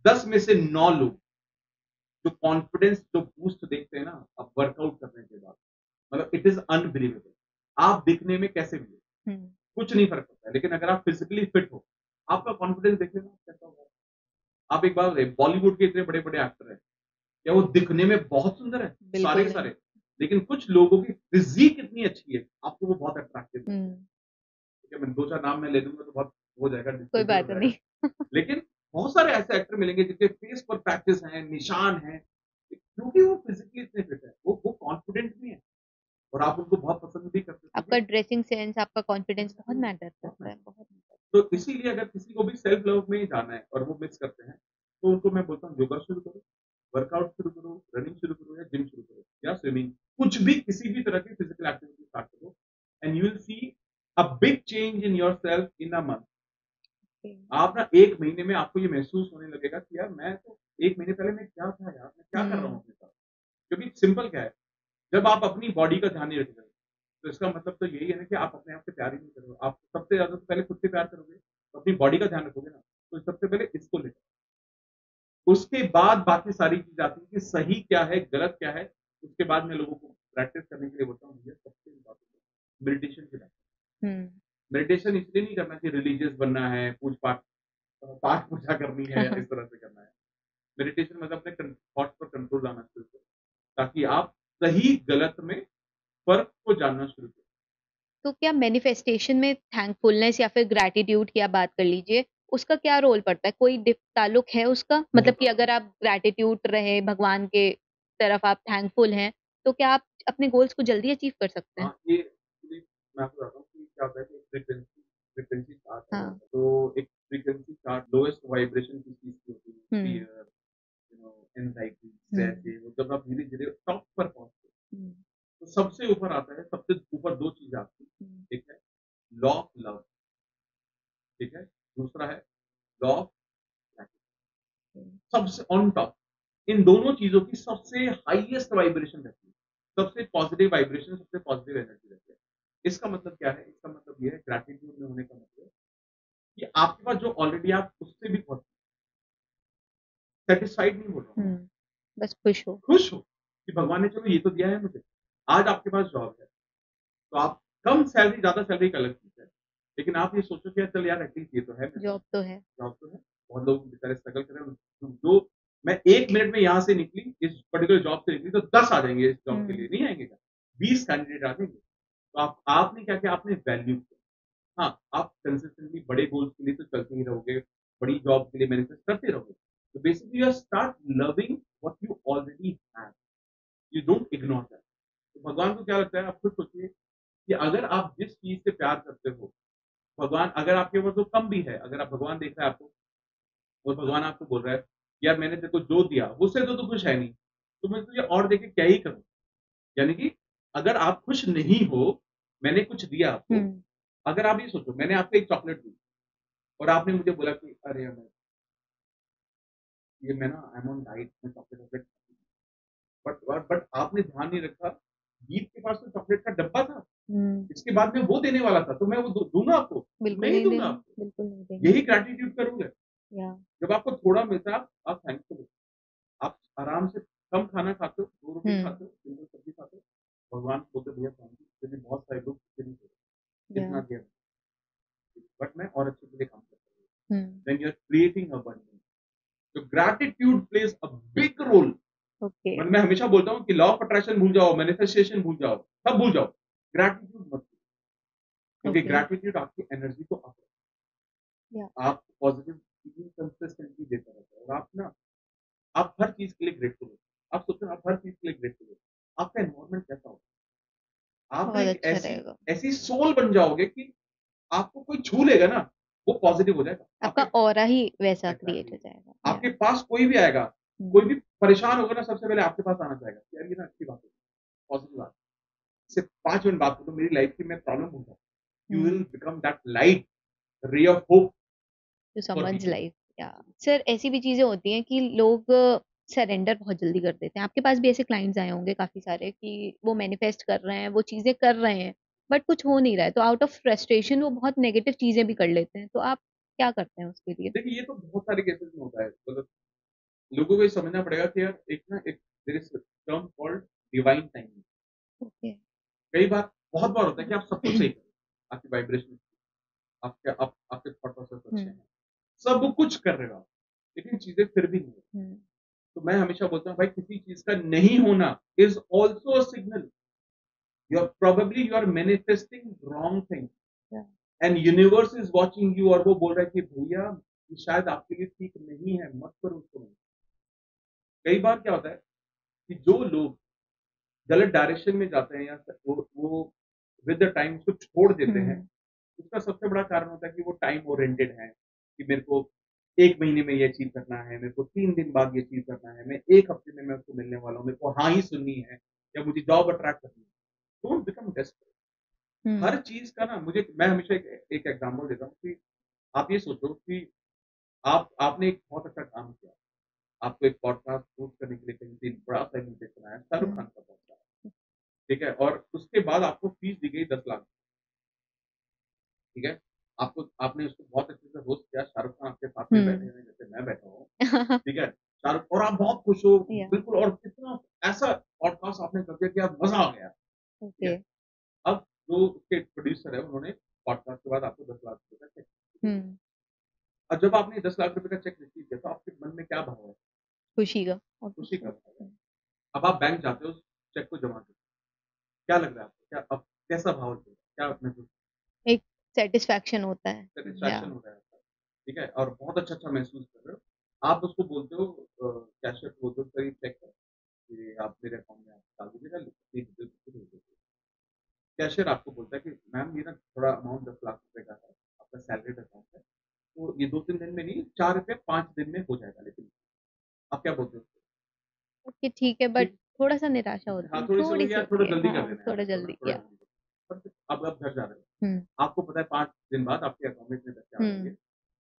10 में से 9 लोग जो कॉन्फिडेंस जो बूस्ट देखते हैं ना अब वर्कआउट करने के बाद, मतलब इट इज अनबिलीवेबल। आप दिखने में कैसे भी हो, हम्म कुछ नहीं फर्क पड़ता है, लेकिन अगर आप फिजिकली फिट हो, आपका कॉन्फिडेंस देखिए ना कैसा होगा। आप एक बात बताइए, बॉलीवुड के इतने बड़े बड़े एक्टर हैं, क्या वो दिखने में बहुत सुंदर है? सारे बिल्कुल के नहीं। सारे। लेकिन कुछ लोगों की फिजिक इतनी अच्छी है, आपको वो बहुत अट्रैक्टिव लगते हैं। हम्म ठीक है, मैं दो चार नाम मैं ले दूंगा तो बहुत हो जाएगा, कोई डिस्क्रेडिट हो बात जाएगा। नहीं। लेकिन बहुत सारे ऐसे एक्टर मिलेंगे जिनके फेस पर पैचेस हैं, निशान हैं, क्योंकि वो फिजिकली इतने फिट है, वो कॉन्फिडेंट भी है, और आप उनको बहुत पसंद भी करते हो आपका क्योंकि ड्रेसिंग सेंस, आपका कॉन्फिडेंस बहुत मैटर बहुत करता है, मैटर। बहुत मैटर तो करता है। इसीलिए अगर किसी को भी सेल्फ लव में जाना है और वो मिस करते हैं, तो उनको मैं बोलता हूँ योगा शुरू करो, वर्कआउट शुरू करो, रनिंग शुरू करो, या जिम शुरू करो, या स्विमिंग, कुछ भी किसी भी तरह की फिजिकल एक्टिविटी स्टार्ट करो, and you will see a big change in yourself in a month. Okay. आप ना 1 महीने में आपको ये महसूस होने लगेगा कि यार मैं तो 1 महीने पहले मैं क्या था यार, मैं क्या कर रहा हूँ हम्म अपने साथ? क्योंकि सिंपल क्या है, जब आप अपनी बॉडी का ध्यान नहीं रख रहे, तो इसका मतलब तो यही है ना कि आप अपने आप से प्यार ही नहीं कर रहे हो। आप सबसे ज़्यादा तो पहले खुद से प्यार करोगे, तो अपनी बॉडी का ध्यान रखोगे ना, तो सबसे पहले इसको लेकर, उसके बाद बाकी सारी चीज़ आती है कि सही क्या है, गलत क्या है, उसके बाद मैं लोगों को प्रैक्टिस करने के लिए बोलता हूँ, भैया सबसे इम्पोर्टेंट है मेडिटेशन की बात। हम्म मेडिटेशन इसलिए नहीं करना कि रिलीजियस बनना है, पूज-पाठ पाठ पूजा करनी है, इस तरह से करना है। मेडिटेशन मतलब अपने थॉट्स पर कंट्रोल लाना शुरू करो, ताकि आप सही गलत में फ़र्क को जानना शुरू करें। तो क्या मैनिफेस्टेशन में थैंकफुलनेस या फिर ग्रैटिट्यूड की आप बात कर लीजिए, उसका क्या रोल पड़ता है? कोई ताल्लुक है उसका? मतलब बहुत कि ज़्यादा। अगर आप ग्रैटिट्यूड रहे भगवान के तरफ, आप थैंकफुल हैं, तो क्या आप अपने गोल्स को जल्दी अचीव कर सकते हैं? हाँ, ये एक्चुअली मैं आपको बताता हूँ कि क्या होता है कि फ्रीक्वेंसी फ्रीक्वेंसी चार्ट है, हाँ। तो एक फ्रीक्वेंसी चार्ट लोएस्ट वाइब्रेशन की चीज़ की होती है, हुँ, फ़ियर, एंग्ज़ायटी, हुँ, स्ट्रेस, ये वो जब आप धीरे-धीरे टॉप पर पहुँचते हो, हुँ, तो सबसे ऊपर आता है, सबसे ऊपर 2 चीज़ें आती हैं, हुँ, एक है लॉ ऑफ लव, ठीक है? दूसरा है लॉ ऑफ ग्रैटिट्यूड। हुँ। सबसे ऑन टॉप, इन दोनों चीज़ों की सबसे हाईएस्ट वाइब्रेशन रहती है, सबसे पॉज़िटिव वाइब्रेशन, सबसे पॉज़िटिव एनर्जी रहती है। इसका मतलब क्या है? इसका मतलब ये है ग्रैटिट्यूड में होने का मतलब कि आपके पास जो ऑलरेडी आप उससे भी बहुत सैटिस्फाइड नहीं बोल रहा हूँ, हुँ, बस खुश हो। खुश हो कि भगवान ने चलो ये तो दिया है मुझे। आज आपके पास जॉब है, तो आप कम सैलरी ज़्यादा सैलरी एक अलग चीज़ है। लेकिन आप ये सोचो कि यार चल यार एटलीस्ट ये तो है मेरे पास, जॉब तो है। जॉब तो है। बहुत लोग बेचारे स्ट्रगल कर रहे हैं, जो मैं 1 मिनट में यहाँ से निकली, इस पर्टिकुलर जॉब से निकली तो 10 आ जाएँगे इस जॉब के लिए, हुँ, नहीं आएँगे क्या? 20 कैंडिडेट आ जाएँगे। तो आपने क्या किया? आपने वैल्यू किया। हाँ, आप कंसिस्टेंटली बड़े गोल्स के लिए तो चलते ही रहोगे, बड़ी जॉब के लिए मैनिफेस्ट करते रहोगे। तो basically you start loving what you already have, you don't ignore that. तो भगवान को क्या लगता है, आप खुद सोचिए कि अगर आप जिस चीज़ से प्यार करते हो, भगवान अगर आपके ऊपर तो कम भी है, अगर आप भगवान देख रहा है आपको और भगवान आपको बोल रहा है, यार मैंने तेरे को जो दिया, उससे तो तू खुश है नहीं, तो मैं तुझे और देके क्या ही करूँ? यानी कि अगर आप खुश नहीं हो, मैंने कुछ दिया आपको, अगर आप ये सोचो मैंने आपको एक चॉकलेट दी और आपने मुझे बोला कि अरे अमर, ये मैं ना आई एम ऑन डाइट, मैं चॉकलेट बट आपने ध्यान नहीं रखा, गीत के पास तो चॉकलेट का डब्बा था, इसके बाद में वो देने वाला था, तो मैं वो दूंगा आपको? बिल्कुल नहीं नहीं दूंगा देंगे, आपको। बिल्कुल नहीं देंगे। यही ग्रैटिट्यूड करोगे। या जब आपको थोड़ा मिलता है आप थैंकफुल हो, आप आराम से कम खाना खाते हो, 2 रोटी खाते हो, सिंपल सब्जी खाते हो, भगवान को बोलते भैया थैंक यू, क्योंकि बहुत सारे लोग इतना या दिया, बट मैं और अच्छे के लिए काम करता हूँ। When you're creating abundance, तो gratitude plays a big role। Okay. मैं हमेशा बोलता हूँ कि लॉ ऑफ अट्रैक्शन भूल जाओ, मैनिफेस्टेशन भूल जाओ, सब भूल जाओ, ग्रैटिट्यूड मत भूलो, क्योंकि ओके। ग्रैटिट्यूड आपकी एनर्जी को अप, या आप पॉजिटिव फीलिंग कंसिस्टेंटली देता रहता है और आप ना, आप हर चीज के लिए ग्रेटफुल हो। आप सोचो आप हर चीज के लिए ग्रेटफुल हो, आपका एनवायरनमेंट कैसा होगा? आप ना बहुत एक अच्छा ऐसी रहेगा। ऐसी सोल बन जाओगे कि आपको कोई छू लेगा ना, वो पॉजिटिव हो जाएगा। आपका आपके ऑरा ही वैसा क्रिएट हो एग्जैक्टली जाएगा। आपके या पास कोई भी आएगा, कोई भी परेशान होगा ना, सबसे पहले आपके पास आना चाहेगा कि यार ये ना अच्छी बात है, पॉजिटिव बात है। सिर्फ 5 मिनट बात करो, मेरी लाइफ की मैं प्रॉब्लम भूल जाऊँ, you will become that light, ray of hope to for समझ पीपल। लाइफ। या सर, ऐसी भी चीजें होती हैं कि लोग सरेंडर बहुत जल्दी कर देते हैं। आपके पास भी ऐसे क्लाइंट्स आए होंगे काफी सारे कि वो मैनिफेस्ट कर रहे हैं, वो चीजें कर रहे हैं, बट कुछ हो नहीं रहा है, तो आउट ऑफ फ्रस्ट्रेशन वो बहुत नेगेटिव चीजें भी कर लेते हैं। तो आप क्या करते हैं उसके लिए? देखिए ये तो बहुत सारे केसेस में होता है, मतलब लोगों को ये समझना पड़ेगा कि यार एक ना एक there is term called divine timing. Okay. कई बार बहुत बार होता है कि आप सब कुछ सही कर रहे हो, आपकी वाइब्रेशन, आपके थॉट प्रोसेस अच्छे हैं, सब कुछ कर रहे हो आप, लेकिन चीजें फिर भी नहीं हो। तो मैं हमेशा बोलता हूँ भाई किसी चीज का नहीं होना is also a signal, you are manifesting wrong thing and universe is watching you, और वो बोल रहा है कि भैया ये शायद आपके लिए ठीक नहीं है, मत करो उसको। कई बार क्या होता है कि जो लोग गलत डायरेक्शन में जाते हैं या वो विद द टाइम उसको छोड़ देते हैं, उसका सबसे बड़ा कारण होता है कि वो टाइम ओरिएंटेड है, कि मेरे को 1 महीने में ये अचीव करना है, मेरे को 3 दिन बाद ये अचीव करना है, मैं 1 हफ्ते में मैं उसको मिलने वाला हूँ, मेरे को हाँ ही सुननी है या मुझे जॉब अट्रैक्ट करनी है। Don't become desperate. हर चीज़ का ना, मुझे मैं हमेशा एक एग्ज़ाम्पल देता हूँ कि आप ये सोचो कि आपने एक बहुत अच्छा काम किया। आपको एक पॉडकास्ट होस्ट करने के लिए कहीं से बड़ा सा इन्विटेशन आया, शाहरुख खान का पॉडकास्ट, ठीक है? और उसके बाद आपको फीस दी गई 10 लाख, ठीक है? आपने उसको बहुत अच्छे से होस्ट किया, शाहरुख खान आपके साथ में बैठे हैं, जैसे मैं बैठा हूँ, ठीक है? शाहरुख, और आप बहुत खुश हो, या बिल्कुल, और कितना ऐसा पॉडकास्ट आपने कर दिया कि आप मज़ा आ गया, ठीक ओके। है? अब जो उसके प्रोड्यूसर है, उन्होंने पॉडकास्ट के बाद आपको 10 लाख रुपए का चेक दिया। और जब आपने 10 लाख रुपए का चेक रिसीव किया, तो आपके मन में क्या भाव है? खुशी का, खुशी का ऑब्वियसली। भाव है। अब आप बैंक जाते हो, उस चेक को जमा करते हो, क्या लग रहा है आपको? क्या अब कैसा भाव है? क्या महसूस, एक सेटिस्फैक्शन होता है। या सैटिस्फैक्शन हो रहा है आपका, ठीक है? और बहुत अच्छा-अच्छा महसूस कर रहे हो। आप उसको बोलते हो, कैशियर को बोलते हो, सर ये चेक है, ये आप मेरे अकाउंट में आप डाल दीजिएगा, ये डिटेल भेज दीजिए। कैशियर आपको बोलता है कि मैम ये ना थोड़ा अमाउंट 10 लाख रुपए का है, आपका सैलरीड अकाउंट है, तो ये 2-3 दिन में नहीं, 4 या 5 दिन में हो जाएगा, लेकिन आप क्या बोलते हो उसको? ओके, ठीक है, बट ठीक, थोड़ा सा निराशा होती हाँ, है, थोड़ी-सी थोड़ी होगी सी यार, थोड़ा होती है। जल्दी कर हाँ, देना यार थोड़ा इसको ना, जल्दी। थोड़ा या जल्दी कर देना। पर अब आप घर जा रहे हो, हम्म आपको पता है 5 दिन बाद आपके अकाउंट में इतने पैसे आ जाएँगे।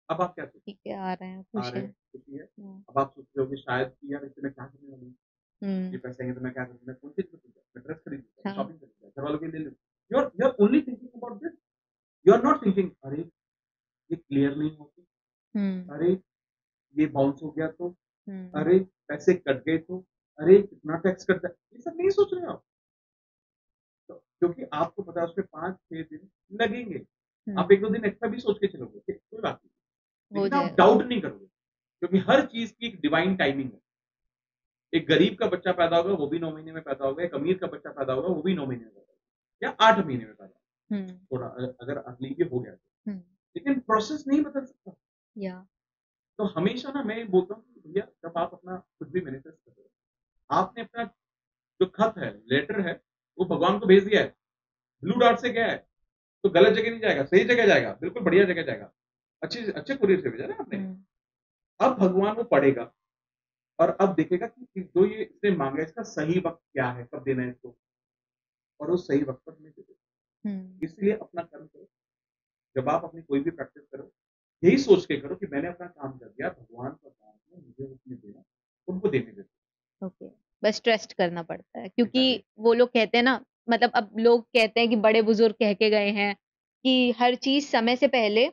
अब आप क्या सोचते ठीक है, आ रहे हैं, हो? आ खुश रहे है। हैं, खुशी है। हम्म अब आप सोचते हो कि शायद कि यार इससे मैं क्या करने वाली हूँ? ये हम्म, पैसे आएँगे तो मैं क्या करूँ? मैं कौन सी चीज़ खरीदूँ? मैं ड्रेस खरीदूँगा, मैं हाँ। शॉपिंग करूँगा, घरवालों के लिए ले लूँ। You are only thinking about this. You are not thinking अरे! ये क्लियर नहीं होगी, हम्म अरे! ये बाउंस हो गया तो, हम्म अरे! पैसे कट गए तो, अरे! कितना टैक्स कट जाए, ये सब नहीं सोच रहे हो आप। तो क्योंकि आपको पता है उसमें 5-6 दिन लगेंगे। आप हम्म 1-2 दिन एक्स्ट्रा भी सोच के चलोगे, ठीक, कोई बात नहीं। हो लेकिन आप जाएगा। डाउट नहीं करोगे, क्योंकि हर चीज़ की एक डिवाइन टाइमिंग है। एक गरीब का बच्चा पैदा होगा, वो भी 9 महीने में पैदा होगा, एक अमीर का बच्चा पैदा होगा, वो भी 9 महीने में पैदा होगा, या 8 महीने में पैदा होगा। थोड़ा अगर अर्ली भी हो गया तो। हम्म। लेकिन प्रोसेस नहीं बदल सकता। या तो हमेशा ना मैं बोलता हूँ कि भैया जब आप अपना कुछ भी मैनिफेस्ट कर रहे हो, आपने अपना जो खत है, लेटर है, वो भगवान को भेज दिया है, ब्लू डार्ट से गया है, तो गलत जगह नहीं जाएगा, सही जगह जाएगा, बिल्कुल बढ़िया जगह जाएगा। अच्छे अच्छे कुरियर से भेजा ना आपने। अब भगवान वो पढ़ेगा और अब देखेगा कि जो ये इसने मांगा है, इसका सही वक्त क्या है, कब देना है इसको, और उस सही वक्त पर हमें दे देगा। इसलिए अपना कर्म करो। जब आप अपनी कोई भी प्रैक्टिस करो, यही सोच के करो कि मैंने अपना काम कर दिया, भगवान का काम है, मुझे उसमें देना, उनको देने देते। ओके। बस ट्रस्ट करना पड़ता है क्योंकि Exactly. वो लोग कहते हैं ना, मतलब अब लोग कहते हैं कि बड़े बुजुर्ग कह के गए हैं कि हर चीज समय से पहले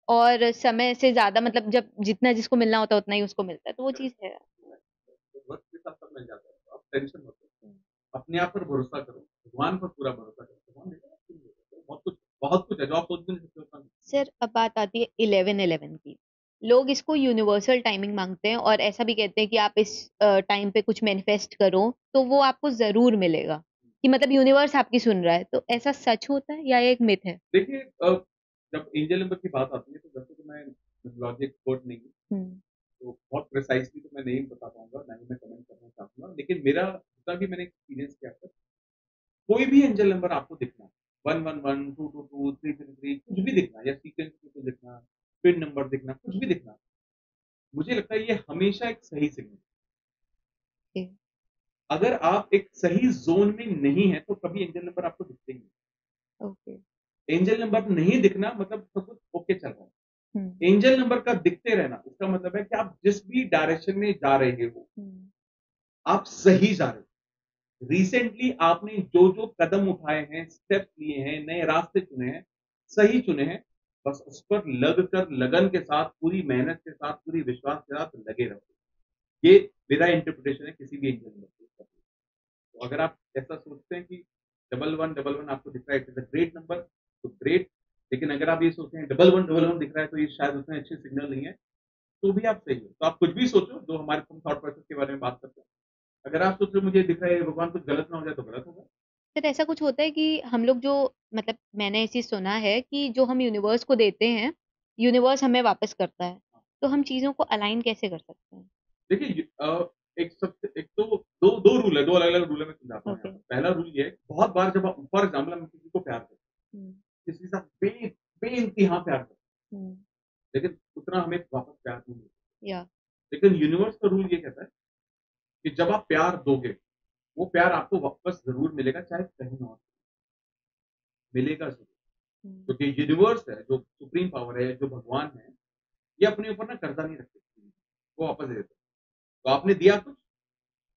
और समय से ज्यादा, मतलब जब जितना जिसको मिलना होता है उतना ही उसको मिलता है, तो वो चीज है। तो वक्त के साथ सब मिल जाता है, तो आप टेंशन मत लो, अपने आप पर भरोसा करो, भगवान पर पूरा भरोसा करो, भगवान देगा, आपको मिलेगा। बहुत कुछ है जो आप सोच भी नहीं सकते उतना। सर अब बात आती है 11-11 की। लोग इसको यूनिवर्सल टाइमिंग मांगते हैं और ऐसा भी कहते हैं कि आप इस टाइम पे कुछ मैनिफेस्ट करो तो वो आपको जरूर मिलेगा, कि मतलब यूनिवर्स आपकी सुन रहा है। तो ऐसा सच होता है या ये एक मिथ है? देखिए जब एंजल नंबर की बात आती है तो वैसे तो मैं लॉजिक एक्सपर्ट नहीं हूँ, तो बहुत प्रिसाइजली तो मैं नहीं बता पाऊंगा, ना ही मैं कमेंट करना चाहूंगा, लेकिन मेरा जितना भी मैंने एक्सपीरियंस किया था, कोई भी एंजल नंबर आपको दिखना, 111, 222, 333, कुछ भी दिखना, या सीक्वेंस में कुछ दिखना, पिन नंबर दिखना, कुछ भी दिखना, मुझे लगता है ये हमेशा एक सही सिग्नल। ओके। अगर आप एक सही जोन में नहीं है तो कभी एंजल नंबर आपको दिखते ही नहीं। ओके। एंजल नंबर नहीं दिखना मतलब सब कुछ ओके चल रहा है। एंजल नंबर का दिखते रहना उसका मतलब है कि आप जिस भी डायरेक्शन में जा रहे हो, आप सही जा रहे हो। रिसेंटली आपने जो जो कदम उठाए हैं, स्टेप लिए हैं, नए रास्ते चुने हैं, सही चुने हैं, बस उस पर लग कर, लगन के साथ, पूरी मेहनत के साथ, पूरी विश्वास के साथ लगे रहो। ये मेरा इंटरप्रिटेशन है किसी भी एंजल नंबर के। तो अगर आप ऐसा सोचते हैं कि 1111 आपको दिख रहा है, it is a great number, तो ग्रेट। लेकिन अगर आप ये सोचते हैं 1111 दिख रहा है तो ये शायद उतने अच्छे सिग्नल नहीं है, तो भी आप सही हो। तो आप कुछ भी सोचो, जो हमारे थॉट प्रोसेस के बारे में बात करते हैं। अगर आप सोच रहे हो मुझे दिख रहा है भगवान कुछ गलत ना हो जाए, तो गलत होगा। फिर ऐसा कुछ होता है कि हम लोग जो, मतलब मैंने ऐसी सुना है कि जो हम यूनिवर्स को देते हैं, यूनिवर्स हमें वापस करता है। तो हम चीजों को अलाइन कैसे कर सकते हैं? देखिए एक तो दो दो रूल है, दो अलग अलग रूल है, मैं समझाता हूँ ओके। यहाँ पर। पहला रूल ये है, बहुत बार जब आप फॉर एग्जाम्पल हम किसी को प्यार करते हैं, किसी के साथ बे इंतहा प्यार करते हैं, लेकिन उतना हमें वापस प्यार नहीं मिलता। या लेकिन यूनिवर्स का रूल ये कहता है कि जब आप प्यार दोगे, वो प्यार आपको वापस जरूर मिलेगा, चाहे कहीं और मिलेगा जरूर। क्योंकि यूनिवर्स है, जो सुप्रीम पावर है, जो भगवान है, ये अपने ऊपर ना कर्जा नहीं रखते, वो वापस दे देते। तो आपने दिया कुछ,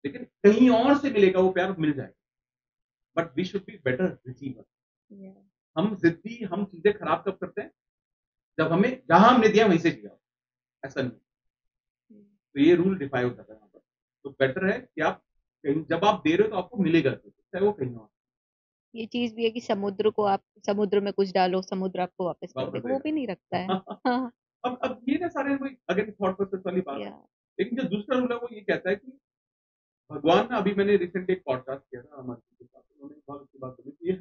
लेकिन कहीं और से मिलेगा, वो प्यार मिल जाएगा। But we should be better receiver. हम जिद्दी, हम चीजें खराब कब करते हैं, जब हमें जहां हमने दिया वहीं से दिया, ऐसा नहीं। तो ये रूल डिफाई होता है वहां पर। तो बेटर है कि आप कहीं जब आप दे रहे हो तो आपको मिलेगा, चाहे वो कहीं और ये चीज भी है कि समुद्र को आप समुद्र में कुछ डालो, समुद्र आपको वापस कर वापस देगा, वो देगा। भी नहीं रखता है। हाँ। अब ये ना सारे वही अगेन थॉट प्रोसेस वाली बात है। या लेकिन जो दूसरा रूल है वो ये कहता है कि भगवान ना, अभी मैंने रिसेंटली एक पॉडकास्ट किया था अमर जी के साथ, उन्होंने बहुत अच्छी बात बोली कि ये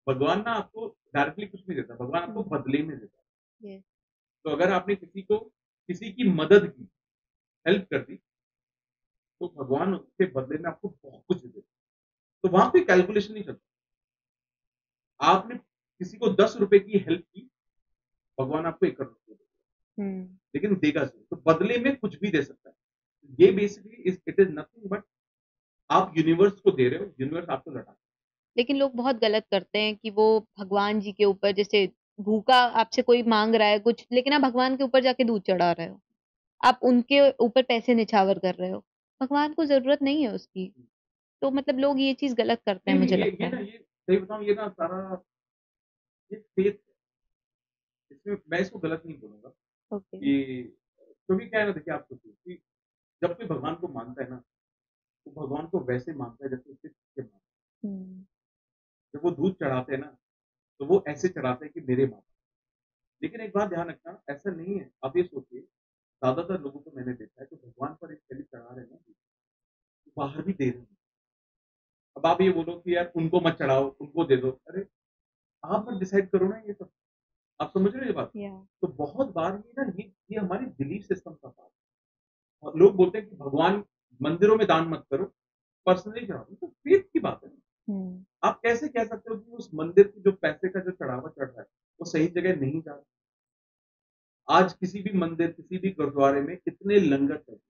भगवान ना आपको डायरेक्टली कुछ नहीं देता, भगवान आपको बदले में देता है। तो अगर आपने किसी की मदद की, हेल्प कर दी, तो भगवान उसके बदले में आपको बहुत कुछ दे देता है। तो वहां पे कैलकुलेशन नहीं चलता। आपने किसी को 10 रुपए की हेल्प की, भगवान आपको 1 करोड़ रुपए देगा, लेकिन देगा जरूर। तो बदले में कुछ भी दे सकता है। ये basically it is nothing but आप यूनिवर्स को दे रहे हो, यूनिवर्स आपको लौटा रहा लेकिन लोग बहुत गलत करते हैं कि वो भगवान जी के ऊपर, जैसे भूखा आपसे कोई मांग रहा है कुछ, लेकिन आप भगवान के ऊपर जाके दूध चढ़ा रहे हो, आप उनके ऊपर पैसे निछावर कर रहे हो। भगवान को जरूरत नहीं है उसकी। है। तो मतलब लोग ये चीज गलत करते हैं, नहीं मुझे नहीं, लगता ये ना, है। ये सही बताऊं, ये ना सारा ये फेथ, इसमें मैं इसको गलत नहीं बोलूंगा ओके। कि, क्योंकि क्या है ना, देखिए आप सोचिए कि जब कोई भगवान को मानता है ना, तो भगवान को वैसे मानता है जैसे उसके पीछे मानता है। जब वो दूध चढ़ाते हैं ना, तो वो ऐसे चढ़ाते हैं कि मेरे माता। लेकिन एक बात ध्यान रखना, ऐसा नहीं है। आप ये सोचिए, ज्यादातर लोगों को मैंने देखा है, तो भगवान पर एक कली चढ़ा रहे हैं ना, तो बाहर भी दे रहे हैं। अब आप ये बोलो कि यार उनको मत चढ़ाओ, उनको दे दो, अरे आप मत डिसाइड करो ना ये सब। आप समझ रहे हो ये बात? या तो बहुत बार ये हमारी बिलीफ सिस्टम का पार्ट है। और लोग बोलते हैं कि भगवान मंदिरों में दान मत करो, पर्सनली चढ़ाओ। ये तो फेथ की बात है। हम्म आप कैसे कह सकते हो कि उस मंदिर की जो पैसे का जो चढ़ावा चढ़ रहा है, वो सही जगह नहीं जा रहा? आज किसी भी मंदिर, किसी भी गुरुद्वारे में कितने लंगर चल रहे हैं,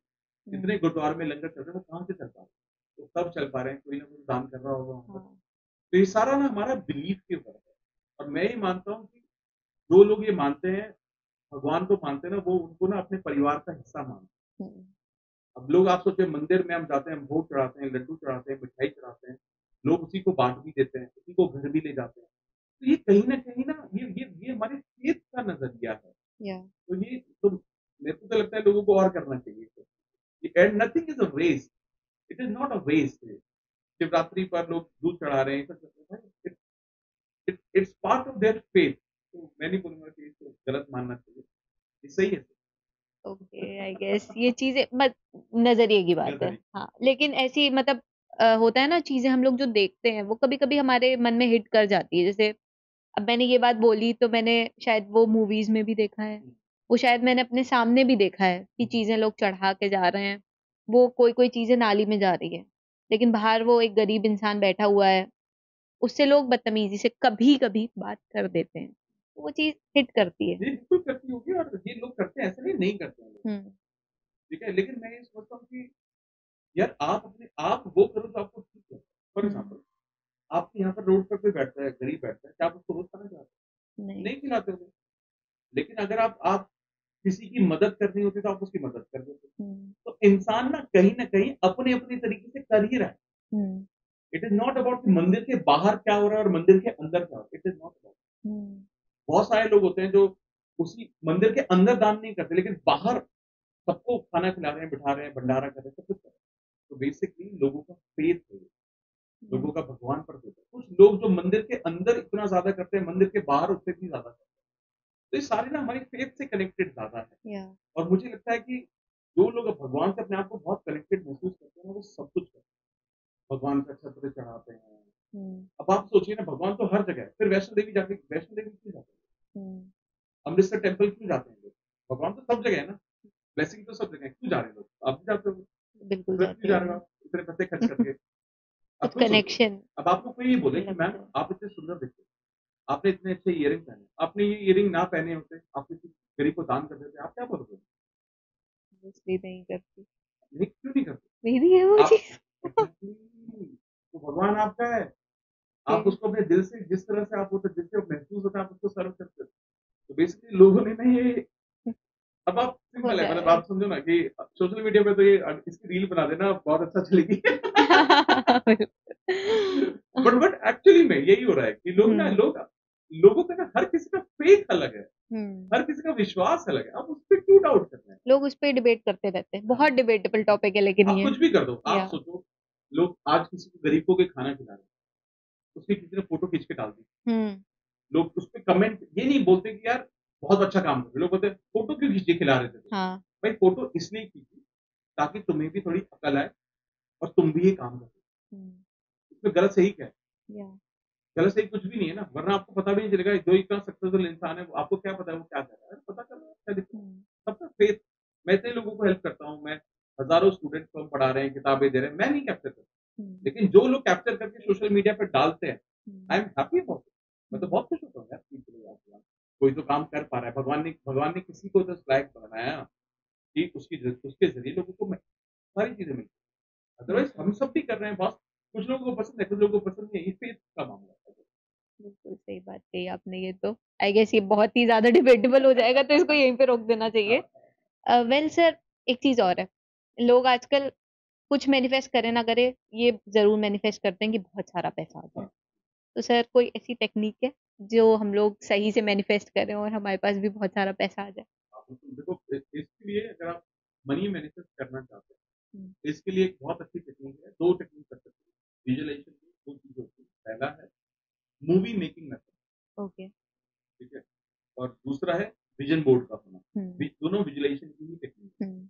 कितने गुरुद्वारे में लंगर चल रहे हैं, वो कहाँ से चल पा रहे हैं? तो तब चल पा रहे हैं, कोई ना कोई दान कर रहा होगा वहाँ पर। हाँ तो ये सारा ना हमारा बिलीफ के ऊपर है। और मैं ये मानता हूँ कि जो लोग ये मानते हैं, भगवान को मानते हैं ना, वो उनको ना अपने परिवार का हिस्सा मानते हैं। हम्म अब लोग आप सोचिए, मंदिर में हम जाते हैं, हम भोग चढ़ाते हैं, लड्डू चढ़ाते हैं, मिठाई चढ़ाते हैं, लोग उसी को बाँट भी देते हैं, उसी को घर भी ले जाते हैं। तो ये कहीं न कहीं ना ये हमारे फेथ का नज़रिया है। या तो ये तो मेरे को तो लगता है लोगों को और करना चाहिए इसको। And nothing is a waste, it is not a waste. Shivaratri पर लोग दूध चढ़ा रहे हैं, ये सब कर रहे हैं। It's part of their faith. तो मैं नहीं बोलूँगा कि इसको गलत मानना चाहिए। ये सही है। ओके आई गेस ये चीजें मत नजरिए की बात है। नज़रिए। हाँ लेकिन ऐसी मतलब होता है ना चीजें हम लोग जो देखते हैं वो कभी कभी हमारे मन में हिट कर जाती है। जैसे अब मैंने ये बात बोली तो मैंने शायद वो मूवीज में भी देखा है, वो शायद मैंने अपने सामने भी देखा है कि चीजें लोग चढ़ा के जा रहे हैं, वो कोई कोई चीजें नाली में जा रही है, लेकिन बाहर वो एक गरीब इंसान बैठा हुआ है, उससे लोग बदतमीजी से कभी कभी बात कर देते हैं, तो वो चीज हिट करती है। ये बिल्कुल करती होगी और ये लोग करते हैं, ऐसा नहीं करते हैं लोग। हम्म ठीक है? लेकिन मैं ये सोचता हूँ कि यार आप वो करो जो आपको ठीक है। फॉर हम्म एग्ज़ाम्पल, आपके यहाँ पर रोड पर कोई बैठता है, गरीब बैठता है, क्या आप उसको रोज़ खाना खिलाते हो? नहीं नहीं खिलाते होगे। लेकिन अगर आप किसी की मदद करनी होती है तो आप उसकी मदद कर देते हम्म हो। तो इंसान ना कहीं न कहीं अपने-अपने तरीके से कर ही रहा है। Hmm it is not about कि मंदिर के बाहर क्या हो रहा है और मंदिर के अंदर क्या हो रहा है। It is not about. हम्म बहुत सारे लोग होते हैं जो उसी मंदिर के अंदर दान नहीं करते, लेकिन बाहर सबको खाना खिला रहे हैं, बिठा रहे हैं, भंडारा कर रहे हैं, सब कुछ कर रहे हैं। तो बेसिकली लोगों का फेथ है ये, या लोगों का भगवान पर फेथ है। कुछ लोग जो मंदिर के अंदर इतना ज़्यादा करते हैं, मंदिर के बाहर उससे भी ज़्यादा करते हैं। तो ये सारे ना हमारी फेथ से कनेक्टेड ज़्यादा है। या और मुझे लगता है कि जो लोग अब भगवान से अपने आप को बहुत कनेक्टेड महसूस करते हैं ना, वो सब कुछ करते हैं। भगवान का छत्र चढ़ाते हैं। हम्म अब आप सोचिए ना, भगवान तो हर जगह है। फिर वैष्णो देवी क्यों जाते हैं? हम्म अमृतसर टेम्पल क्यों जाते हैं लोग? भगवान तो सब जगह है ना, ब्लेसिंग तो सब जगह है। क्यों जा रहे हैं लोग? आप भी जाते होगे। बिल्कुल फिर क्यों जाती जा हूँ रहे हो मैं। आप इतने पैसे खर्च करके? आप कुछ खुद सोचो। कनेक्शन अब आपको कोई ये बोले कि मैम लगता है। आप इतने सुंदर दिखते हो, आपने इतने अच्छे इयररिंग पहने, आपने ये इयररिंग ना पहने होते, आप किसी गरीब को दान कर देते, आप क्या बोलोगे? इसलिए नहीं करती, नहीं, क्यों नहीं करते? मेरी है वो आप चीज। एग्ज़ैक्टली, तो भगवान आपका है। आप ओके उसको अपने दिल से जिस तरह से आप होते जिससे महसूस होता है, आप उसको सर्व करते हो। तो बेसिकली लोगों ने ना ये अब आप सिंपल है, होता मतलब है। आप समझो ना कि सोशल मीडिया पे तो ये इसकी रील बना देना, बहुत अच्छा चलेगी। बट एक्चुअली में यही हो रहा है कि हम्म लोगों का ना हर किसी का फेथ अलग है, हम्म हर किसी का विश्वास अलग है। आप उस पे क्यों डाउट कर रहे हैं? लोग उस पे डिबेट करते रहते हैं, हाँ, बहुत डिबेटेबल टॉपिक है लेकिन आप ये। कुछ भी कर दो। आप या सोचो, लोग आज किसी को गरीब को कोई खाना खिला रहे हैं, उसकी किसी ने फ़ोटो खींच के डाल दी। हम्म लोग उसपे कमेंट ये नहीं बोलते कि यार बहुत अच्छा काम कर रहे हो। लोग बोलते हैं, "फ़ोटो क्यों खींच के खिला रहे थे तुम?" हाँ भाई फ़ोटो इसलिए खींची ताकि तुम्हें भी थोड़ी अकल आए और तुम भी ये काम करो। हम्म इसमें गलत सही क्या है? या गलत सही कुछ भी नहीं है ना, वरना आपको पता भी नहीं चलेगा जो इतना सक्सेसफुल इंसान है, आपको क्या पता है वो क्या कर रहा है? पता कर लो, क्या दिक्कत है? हम्म सबका फेथ। मैं इतने लोगों को हेल्प करता हूँ, मैं हज़ारों स्टूडेंट्स को हम पढ़ा रहे हैं, किताबें दे रहे हैं, मैं नहीं कैप्चर करता। हम्म लेकिन जो लोग कैप्चर करके सोशल मीडिया पे डालते हैं, hmm I am happy about it. मैं तो हम्म बहुत खुश होता हूँ यार कि चलो यार, कोई तो काम कर पा रहा है। भगवान ने किसी को तो इस लायक बनाया कि उसके ज़रिए लोगों को सारी चीज़ें मिलती हैं। अदरवाइज़ बिल्कुल हम सब भी कर रहे हैं, बस कुछ लोगों को पसंद है, कुछ लोगों को पसंद नहीं है। ये फेथ का मामला है। बिल्कुल सही बात कही आपने। ये तो आई गेस ये बहुत ही ज्यादा डिबेटेबल हो जाएगा, तो इसको यहीं पे रोक देना चाहिए। हाँ, वेल सर, एक चीज और है, लोग आजकल कुछ मैनिफेस्ट करे ना करे, ये जरूर मैनिफेस्ट करते हैं कि बहुत सारा पैसा आ जाए। हाँ। तो सर कोई ऐसी टेक्निक है जो हम लोग सही से मैनिफेस्ट करें और हमारे पास भी बहुत सारा पैसा आ जाए? हाँ, बिल्कुल। देखो इसके लिए अगर आप मनी मैनिफेस्ट करना चाहते हैं, हम्म, तो इसके लिए एक बहुत अच्छी टेक्निक है, 2 टेक्निक कर सकते हैं। विजुअलाइज़ेशन की 2 चीज़ें होती हैं। पहला है मूवी मेकिंग मेथड, ओके। ठीक है? और दूसरा है विज़न बोर्ड का होना। हम्म दोनों विजुअलाइज़ेशन की ही टेक्निक है। हम्म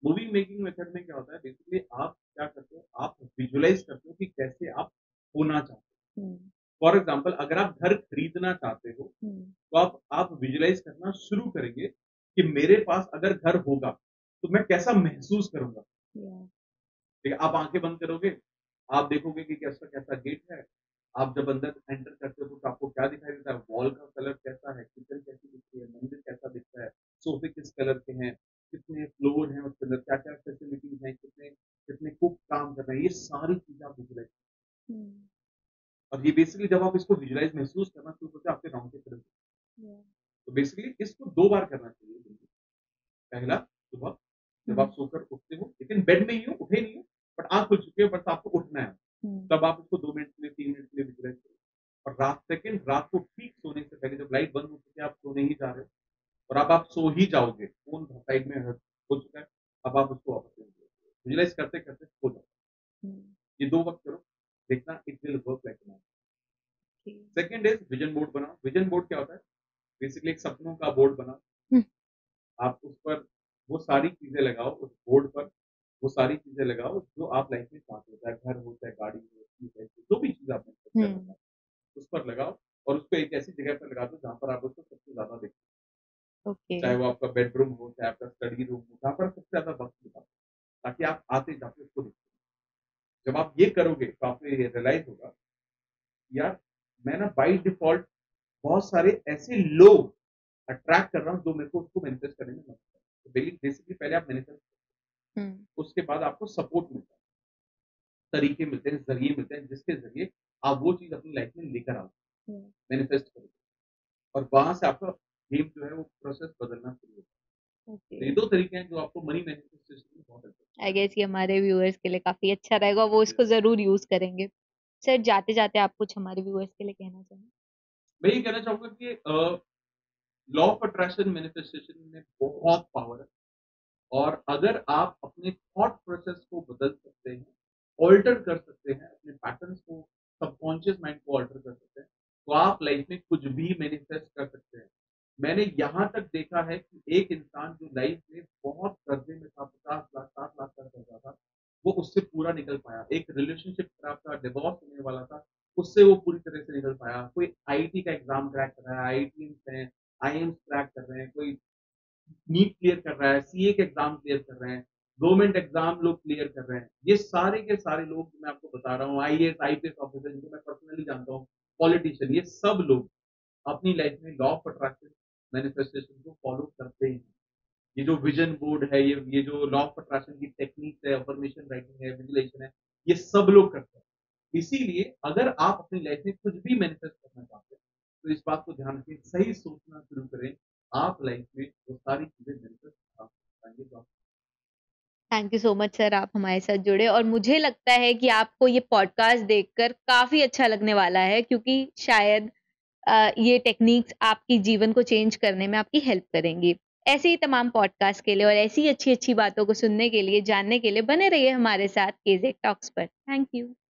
मूवी मेकिंग मेथड में क्या होता है, बेसिकली आप क्या करते हो, आप विजुअलाइज़ करते हो कि कैसे आप होना चाहते हो। हम्म फॉर एग्जाम्पल अगर आप घर खरीदना चाहते हो तो आप विजुलाइज करना शुरू करेंगे कि मेरे पास अगर घर होगा तो मैं कैसा महसूस करूंगा। ठीक है, आप आंखें बंद करोगे, आप देखोगे कि कैसा कैसा गेट है। आप जब अंदर एंटर करते हो तो आपको क्या दिखाई देता है, वॉल का कलर कैसा है, किचन कैसी दिखती है, मंदिर कैसा दिखता है, सोफे किस कलर के हैं, कितने फ्लोर हैं उसके अंदर, क्या क्या फैसिलिटीज हैं, कितने कितने कुक काम कर रहे हैं, ये सारी चीजें आप विजुलाइज। और ये बेसिकली जब आप इसको विजुलाइज महसूस करना शुरू करते हैं आपके रोंगटे खड़े होते हैं। तो बेसिकली इसको 2 बार करना चाहिए दिन में। पहला सुबह जब आप सोकर उठते हो, लेकिन बेड में ही हो, उठे नहीं हो, बट आँख खुल चुकी है, बट आपको उठना है। तब आप इसको 2 मिनट के लिए, 3 मिनट के लिए विजुलाइज करो। और रात को ठीक सोने से पहले जब लाइट बंद हो चुकी है, आप सोने ही जा रहे हो और अब आप सो ही जाओगे, फ़ोन साइड में हो चुका है, अब आप उसको वापस विजुलाइज करते-करते सो जाओ। ये 2 वक़्त करो, देखना it will work like a magic. Second is vision board बनाओ। विज़न बोर्ड क्या होता है? बेसिकली एक सपनों का बोर्ड बनाओ। आप उस पर वो सारी चीज़ें लगाओ, उस बोर्ड पर वो सारी चीज़ें लगाओ जो आप लाइफ में चाहते हो, चाहे घर हो, चाहे गाड़ी हो, चीज़ है, जो भी चीज़ आप करना चाहते हो, उस पर लगाओ और उसको एक ऐसी जगह पर लगा दो जहाँ पर आप उसको सबसे ज़्यादा देखो। चाहे वो आपका बेडरूम हो, चाहे आपका स्टडी रूम हो, जहाँ पर सबसे ज़्यादा वक़्त बिताओ, ताकि आप आते-जाते उसको देखो। जब आप ये करोगे तो आपको ये रियलाइज़ होगा, यार मैं ना बाय डिफ़ॉल्ट बहुत सारे ऐसे लोग अट्रैक्ट कर रहा हूँ जो मेरे को उसको मैनिफेस्ट करने में मदद कर रहे हैं। तो बेसिकली पहले आप मैनिफेस्ट, उसके बाद आपको सपोर्ट मिलता है, तरीके मिलते हैं, ज़रिए मिलते हैं, जिसके ज़रिए आप वो चीज़ अपनी लाइफ में लेकर आओ, मैनिफेस्ट करोगे और वहाँ से आपका गेम जो है वो प्रोसेस बदलना शुरू होता है। तो ये 2 तरीके हैं जो आपको मनी मैनिफेस्टेशन में बहुत हेल्प करते हैं। आई गेस ये हमारे व्यूअर्स के लिए काफी अच्छा रहेगा, वो इसको जरूर यूज करेंगे। सर जाते-जाते आप कुछ हमारे व्यूअर्स के लिए कहना चाहेंगे? मैं ये कहना चाहूँगा कि लॉ ऑफ अट्रैक्शन मैनिफेस्टेशन में बहुत पावर है और अगर आप अपने थॉट प्रोसेस को बदल सकते हैं, ऑल्टर कर सकते हैं, अपने पैटर्न्स को, सबकॉन्शियस माइंड को ऑल्टर कर सकते हैं, तो आप लाइफ में कुछ भी मैनिफेस्ट कर सकते हैं। मैंने यहाँ तक देखा है कि एक इंसान जो लाइफ में बहुत कर्ज़े में था, 50 लाख, 60 लाख का कर्ज़ा था, वो उससे पूरा निकल पाया। एक रिलेशनशिप खराब था, डिवोर्स होने वाला था, उससे वो पूरी तरह से निकल पाया। कोई आईआईटी का एग्ज़ाम क्रैक कर रहा है, आईआईटीएन्स हैं, आईएएम्स क्रैक कर रहे हैं, कोई नीट क्लियर कर रहा है, सीए के एग्ज़ाम क्लियर कर रहे हैं, गवर्नमेंट एग्ज़ाम लोग क्लियर कर रहे हैं। ये सारे के सारे लोग मैं आपको बता रहा हूँ, आईएएस, आईपीएस ऑफिसर जिनको मैं पर्सनली जानता हूँ, पॉलिटिशियन, ये सब लोग अपनी लाइफ में लॉ ऑफ अट्रैक्शन मैनिफेस्टेशन को फॉलो करते हैं। ये जो विजन बोर्ड है, ये जो लॉ ऑफ अट्रैक्शन की टेक्निक्स है, अफर्मेशन राइटिंग है, विजुअलाइजेशन है, ये सब लोग करते हैं। इसीलिए अगर आप अपनी लाइफ में कुछ भी मैनिफेस्ट करना चाहते हैं, तो इस बात को ध्यान रखें, सही सोचना शुरू करें, आप लाइफ में वो सारी चीज़ें मैनिफेस्ट कर पाएँगे जो आप। Thank you so much sir, आप हमारे साथ जुड़े और मुझे लगता है कि आपको ये पॉडकास्ट देखकर काफ़ी अच्छा लगने वाला है, क्योंकि शायद ये टेक्निक्स आपकी जीवन को चेंज करने में आपकी हेल्प करेंगी। ऐसे ही तमाम पॉडकास्ट के लिए और ऐसी ही अच्छी-अच्छी बातों को सुनने के लिए, जानने के लिए बने रहिए हमारे साथ केजेड टॉक्स पर। Thank you.